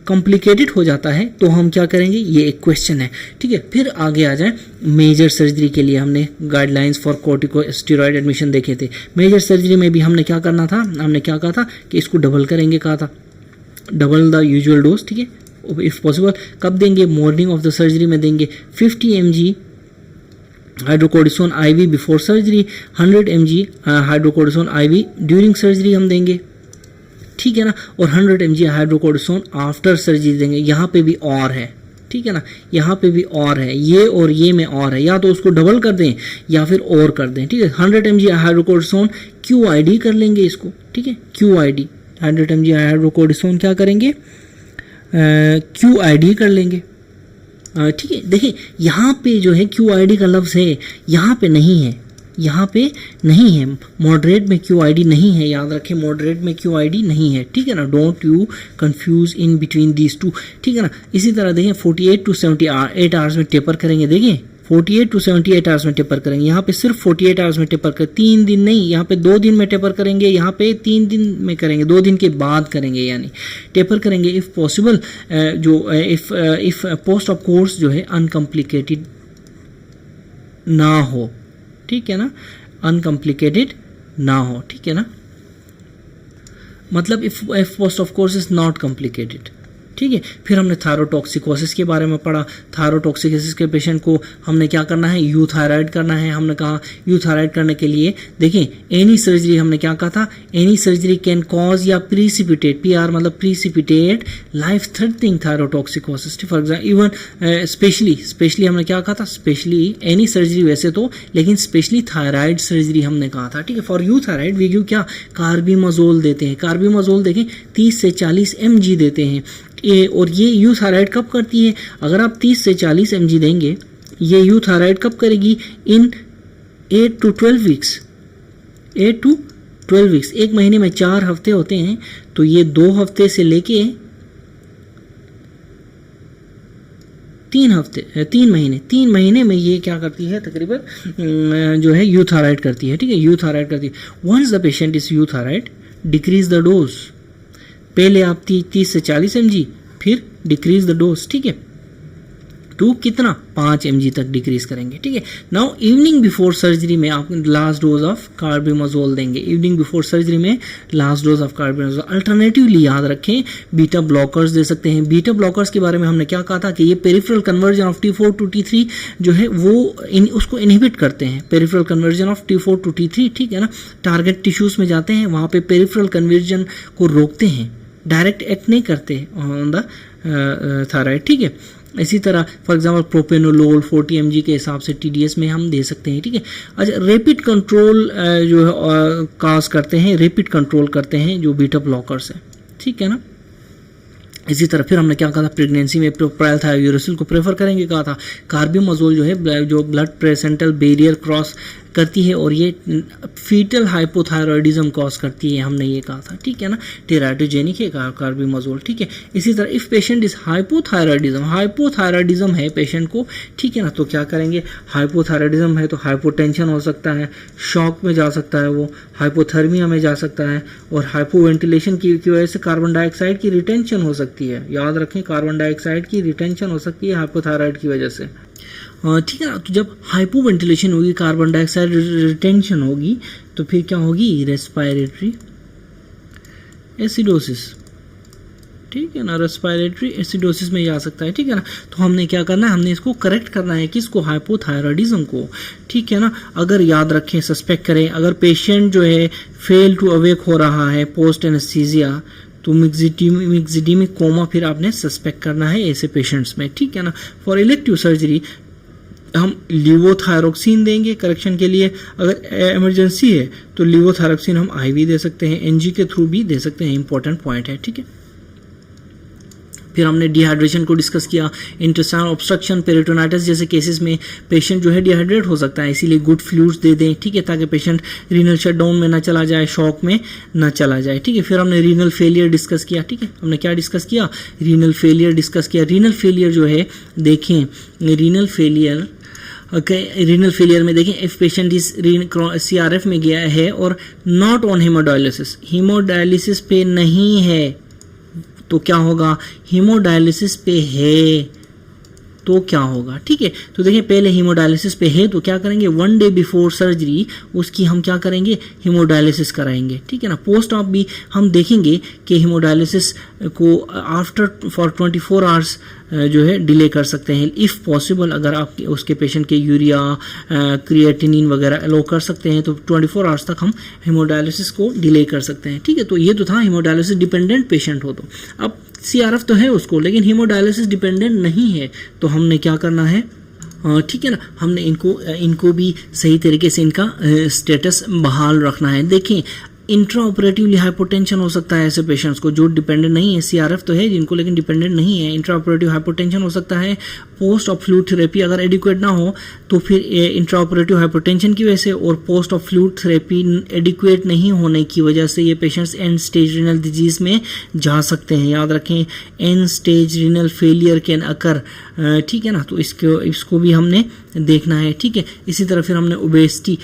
complicated हो जाता है तो हम क्या करेंगे, ये एक क्वेश्चन है, ठीक है। फिर आगे आ जाए मेजर सर्जरी के लिए हमने गाइडलाइंस फॉर कॉर्टिकोस्टेरॉइड एडमिशन देखे थे। मेजर सर्जरी में भी हमने क्या करना था, हमने क्या कहा था कि इसको डबल करेंगे, कहा था डबल द यूजुअल डोज, ठीक है। इफ पॉसिबल कब देंगे? मॉर्निंग ऑफ द सर्जरी में देंगे। 50 mg hydrocortisone IV before surgery, 100 mg hydrocortisone IV during surgery हम देंगे, ठीक है ना, और 100 mg हाइड्रोकोर्टिसोन आफ्टर सर्जरी देंगे। यहाँ पे भी और है, ठीक है ना, यहाँ पे भी और है, ये और ये में और है, या तो उसको डबल कर दें या फिर और कर दें, ठीक है। 100 mg हाइड्रोकोर्टिसोन QID कर लेंगे इसको, ठीक है, QID 100 mg हाइड्रोकोर्टिसोन क्या करेंगे, QID कर लेंगे, ठीक है। देखिए यहाँ पे जो है QID का लफ्ज़ है, यहाँ पे नहीं है, यहाँ पे नहीं है, मॉडरेट में QID नहीं है, याद रखें मॉडरेट में QID नहीं है, ठीक है ना। Don't you confuse in between these two, ठीक है ना। इसी तरह देखें 48 to 78 आवर्स में टेपर करेंगे, देखें 48 to 78 आवर्स में टेपर करेंगे। यहाँ पे सिर्फ 48 आवर्स में टेपर कर, 3 दिन नहीं, यहाँ पे 2 दिन में टेपर करेंगे, यहाँ पे 3 दिन में करेंगे, 2 दिन के बाद करेंगे, यानी टेपर करेंगे इफ़ पॉसिबल, जो इफ़ पोस्ट ऑफ कोर्स जो है अनकम्प्लिकेटेड ना हो, ठीक है ना, अनकम्प्लिकेटेड ना हो, ठीक है ना, मतलब if post of course is not complicated, ठीक है। फिर हमने थायरोटॉक्सिकोसिस के बारे में पढ़ा। थायरोटॉक्सिकोसिस के पेशेंट को हमने क्या करना है, यूथायराइड करना है। हमने कहा यूथायराइड करने के लिए देखें एनी सर्जरी, हमने क्या कहा था, एनी सर्जरी कैन कॉज या प्रीसिपिटेट, PR मतलब precipitate life threatening thyrotoxicosis. For example even specially हमने क्या कहा था, स्पेशली एनी सर्जरी वैसे तो, लेकिन स्पेशली थायराइड सर्जरी हमने कहा था, ठीक है। फॉर यूथायराइड वी गिव क्या, कार्बिमोजोल देते हैं। कार्बिमोजोल देखें 30 से 40 mg देते हैं। और ये यूथायराइड कब करती है, अगर आप 30 से 40 mg देंगे, ये यूथायराइड कब करेगी, इन 8 to 12 वीक्स, 8 to 12 वीक्स, एक महीने में 4 हफ्ते होते हैं, तो ये 2 हफ्ते से लेके 3 महीने में ये क्या करती है, तकरीबन जो है यूथायराइड करती है, ठीक है, यूथायराइड करती है। Once the patient is euthyroid decrease the dose, पहले आप 30 से 40 mg, फिर डिक्रीज द डोज, ठीक है, टू कितना 5 mg तक डिक्रीज करेंगे, ठीक है। नाउ इवनिंग बिफोर सर्जरी में आप लास्ट डोज ऑफ कार्बिमोजोल देंगे, इवनिंग बिफोर सर्जरी में लास्ट डोज ऑफ कार्बिमोजोल। अल्टरनेटिवली याद रखें बीटा ब्लॉकर्स दे सकते हैं। बीटा ब्लॉकर्स के बारे में हमने क्या कहा था कि ये peripheral conversion of T4 to T3 जो है वो उसको इनहिबिट करते हैं, peripheral conversion of T4 to T3, ठीक है ना। टारगेट टिश्यूज में जाते हैं, वहाँ पे पेरिफेरल कन्वर्जन को रोकते हैं, डायरेक्ट एक्ट नहीं करते ऑन द थायराइड, ठीक है। इसी तरह फॉर एग्जांपल प्रोपेनोलोल 40 mg के हिसाब से TDS में हम दे सकते हैं, ठीक है। अच्छा, रैपिड कंट्रोल जो है काज करते हैं, रैपिड कंट्रोल करते हैं जो बीटा ब्लॉकर्स है, ठीक है ना। इसी तरह फिर हमने क्या कहा था, प्रेगनेंसी में प्राइलथायोयूरेसिल को प्रेफर करेंगे, कहा था कार्बिमोजोल जो है जो ब्लड प्लेसेंटल बैरियर क्रॉस करती है और ये फीटल हाइपोथायरॉयडिज्म कॉज करती है, हमने ये कहा था, ठीक है ना। टेराटोजेनिक है कार्बिमोजोल, ठीक है। इसी तरह इफ पेशेंट इज हाइपोथायरॉयडिज्म है पेशेंट को, ठीक है ना, तो क्या करेंगे, हाइपोथायरॉयडिज्म है तो हाइपोटेंशन हो सकता है, शॉक में जा सकता है, वो हाइपोथर्मिया में जा सकता है, और हाइपोवेंटिलेशन की वजह से कार्बन डाइऑक्साइड की रिटेंशन हो सकती है। याद रखें कार्बन डाइऑक्साइड की रिटेंशन हो सकती है हाइपोथायराइड की वजह से, ठीक है ना। तो जब हाइपोवेंटिलेशन होगी, कार्बन डाइऑक्साइड रिटेंशन होगी, तो फिर क्या होगी, रेस्पिरेटरी एसिडोसिस, ठीक है ना, रेस्पिरेटरी एसिडोसिस में जा सकता है, ठीक है ना। तो हमने क्या करना है, हमने इसको करेक्ट करना है, किसको, हाइपोथायरॉयडिज्म को, ठीक है ना। अगर याद रखें, सस्पेक्ट करें, अगर पेशेंट जो है फेल टू अवेक हो रहा है पोस्ट एनेस्थीसिया, तो मिक्सिडीमिक कोमा फिर आपने सस्पेक्ट करना है ऐसे पेशेंट्स में, ठीक है ना। फॉर इलेक्टिव सर्जरी हम लिवोथायरोक्सिन देंगे करेक्शन के लिए, अगर इमरजेंसी है तो लिवोथायरोक्सिन हम IV दे सकते हैं, NG के थ्रू भी दे सकते हैं, इंपॉर्टेंट पॉइंट है, ठीक है। फिर हमने डिहाइड्रेशन को डिस्कस किया, इंटेस्टाइनल ऑब्स्ट्रक्शन, पेरिटोनाइटिस जैसे केसेस में पेशेंट जो है डिहाइड्रेट हो सकता है, इसीलिए गुड फ्लूइड्स दे दें, ठीक है, ताकि पेशेंट रीनल शटडाउन में ना चला जाए, शॉक में ना चला जाए, ठीक है। फिर हमने रीनल फेलियर डिस्कस किया, ठीक है, हमने क्या डिस्कस किया, रीनल फेलियर डिस्कस किया। रीनल फेलियर जो है देखें, रीनल फेलियर रीनल फेलियर में देखें, इफ पेशेंट इज CRF में गया है और नॉट ऑन हीमोडायलिसिस, हीमोडायलिसिस पे नहीं है, तो क्या होगा, हीमोडायलिसिस पे है तो क्या होगा, ठीक है। तो देखिए पहले हीमोडायलिसिस पे है तो क्या करेंगे, 1 डे बिफोर सर्जरी उसकी हम क्या करेंगे, हीमोडायलिसिस कराएंगे, ठीक है ना। पोस्ट ऑप भी हम देखेंगे कि हीमोडायलिसिस को आफ्टर फॉर 24 आवर्स जो है डिले कर सकते हैं इफ़ पॉसिबल। अगर आप उसके पेशेंट के यूरिया क्रिएटिनिन वगैरह अलो कर सकते हैं तो 24 आवर्स तक हम हीमोडायलिसिस को डिले कर सकते हैं, ठीक है। तो ये तो था हीमोडायलिसिस डिपेंडेंट पेशेंट हो तो। अब CRF तो है उसको, लेकिन हीमोडायलिसिस डिपेंडेंट नहीं है, तो हमने क्या करना है, ठीक है ना, हमने इनको भी सही तरीके से इनका स्टेटस बहाल रखना है। देखें इंट्रा ऑपरेटिवली हाइपोटेंशन हो सकता है ऐसे पेशेंट्स को जो डिपेंडेंट नहीं है, CRF तो है जिनको लेकिन डिपेंडेंट नहीं है, इंट्रा ऑपरेटिव हाइपोटेंशन हो सकता है। पोस्ट ऑफ फ्लूइड थेरेपी अगर एडिक्वेट ना हो तो फिर इंट्रा ऑपरेटिव हाइपोटेंशन की वजह से और post of fluid therapy adequate नहीं होने की वजह से ये patients and stage renal disease में जा सकते हैं। याद रखें and stage renal failure can occur, ठीक है ना, तो इसको भी हमने देखना है, ठीक है। इसी तरह फिर हमने ओबेसिटी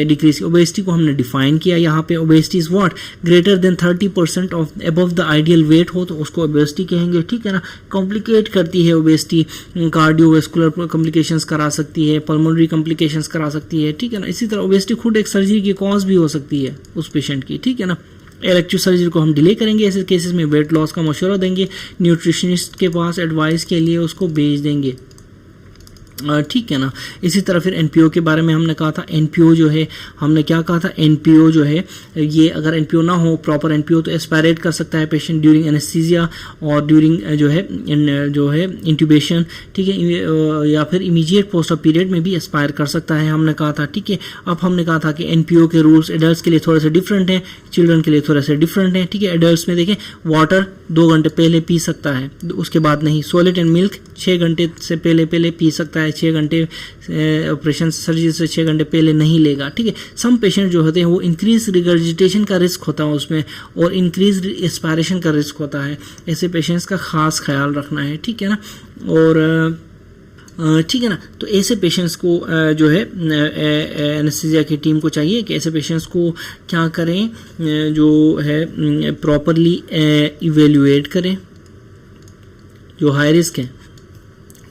डिक्रीज, ओबेसिटी को हमने डिफाइन किया यहाँ पे, obesity is what, greater than 30% of above the ideal weight हो तो उसको ओबेसिटी कहेंगे, ठीक है ना। कॉम्प्लिकेट करती है ओबेसिटी, कार्डियोवैस्कुलर कॉम्प्लिकेशंस करा सकती है, पल्मोनरी कॉम्प्लिकेशंस करा सकती है, ठीक है ना। इसी तरह ओबेसिटी खुद एक सर्जरी की कॉज भी हो सकती है उस पेशेंट की, ठीक है ना। इलेक्टिव सर्जरी को हम डिले करेंगे, ऐसे केसेस में वेट लॉस का मशवरा देंगे, न्यूट्रिशनिस्ट के पास एडवाइस के लिए उसको भेज देंगे, ठीक है ना। इसी तरह फिर एनपीओ के बारे में हमने कहा था, एनपीओ जो है हमने क्या कहा था, एनपीओ जो है ये अगर एनपीओ ना हो प्रॉपर एनपीओ तो एस्पायरेट कर सकता है पेशेंट ड्यूरिंग एनेस्थीसिया और ड्यूरिंग जो है इंट्यूबेशन, ठीक है, या फिर इमीडिएट पोस्ट ऑफ पीरियड में भी एस्पायर कर सकता है, हमने कहा था, ठीक है। अब हमने कहा था कि एनपीओ के रूल्स एडल्ट के लिए थोड़े से डिफरेंट हैं, चिल्ड्रन के लिए थोड़े से डिफरेंट हैं, ठीक है। एडल्ट में देखें वाटर 2 घंटे पहले पी सकता है, उसके बाद नहीं। सॉलिड एंड मिल्क 6 घंटे से पहले पी सकता है, 6 घंटे ऑपरेशन सर्जरी से 6 घंटे पहले नहीं लेगा, ठीक है। सम पेशेंट जो होते हैं वो इंक्रीज रिगर्जिटेशन का रिस्क होता है उसमें और इंक्रीज एस्पायरेशन का रिस्क होता है, ऐसे पेशेंट्स का खास ख्याल रखना है, ठीक है ना। और ठीक है ना, तो ऐसे पेशेंट्स को जो है एनेस्थीसिया की टीम को चाहिए कि ऐसे पेशेंट्स को क्या करें, जो है प्रॉपरली इवेल्युएट करें जो हाई रिस्क है,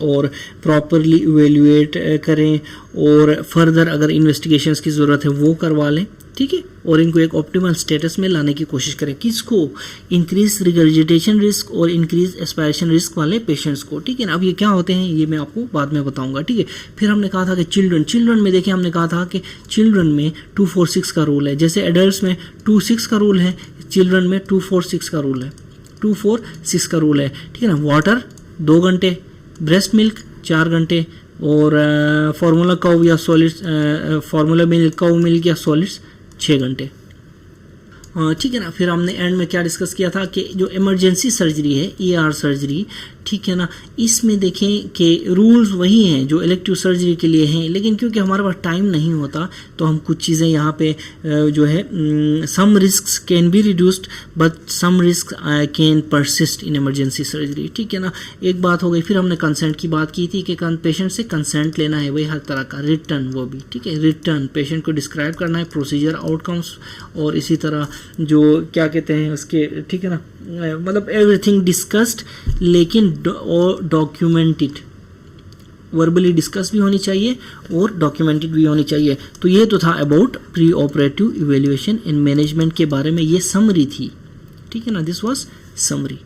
और प्रॉपरली इवेल्युएट करें और फर्दर अगर इन्वेस्टिगेशंस की ज़रूरत है वो करवा लें, ठीक है। और इनको एक ऑप्टिमल स्टेटस में लाने की कोशिश करें, किसको, इंक्रीज रिगर्जिटेशन रिस्क और इंक्रीज एस्पायरेशन रिस्क वाले पेशेंट्स को, ठीक है ना। अब ये क्या होते हैं ये मैं आपको बाद में बताऊंगा, ठीक है। फिर हमने कहा था कि चिल्ड्रन में देखिए हमने कहा था कि चिल्ड्रन में 2-4-6 का रूल है, जैसे एडल्ट में 2-6 का रूल है, चिल्ड्रन में 2-4-6 का रूल है, 2-4-6 का रूल है, ठीक है ना। वाटर 2 घंटे, ब्रेस्ट मिल्क 4 घंटे और फार्मूला काउ या solids, formula milk cow milk या सॉलिड्स 6 घंटे, ठीक है ना। फिर हमने एंड में क्या डिस्कस किया था कि जो इमरजेंसी सर्जरी है ER सर्जरी, ठीक है ना, इसमें देखें कि रूल्स वही हैं जो इलेक्टिव सर्जरी के लिए हैं, लेकिन क्योंकि हमारे पास टाइम नहीं होता तो हम कुछ चीज़ें यहाँ पे जो है some risks can be reduced but some risk can persist in emergency surgery, ठीक है ना। एक बात हो गई। फिर हमने कंसेंट की बात की थी कि पेशेंट से कंसेंट लेना है, वही हर तरह का रिटर्न, वो भी, ठीक है, रिटर्न पेशेंट को डिस्क्राइब करना है प्रोसीजर आउटकम्स और इसी तरह जो क्या कहते हैं उसके, ठीक है ना, मतलब एवरीथिंग डिस्कस्ड लेकिन डॉक्यूमेंटेड, वर्बली डिस्कस भी होनी चाहिए और डॉक्यूमेंटेड भी होनी चाहिए। तो ये तो था about pre operative evaluation and management के बारे में, ये समरी थी, ठीक है ना, दिस वाज समरी।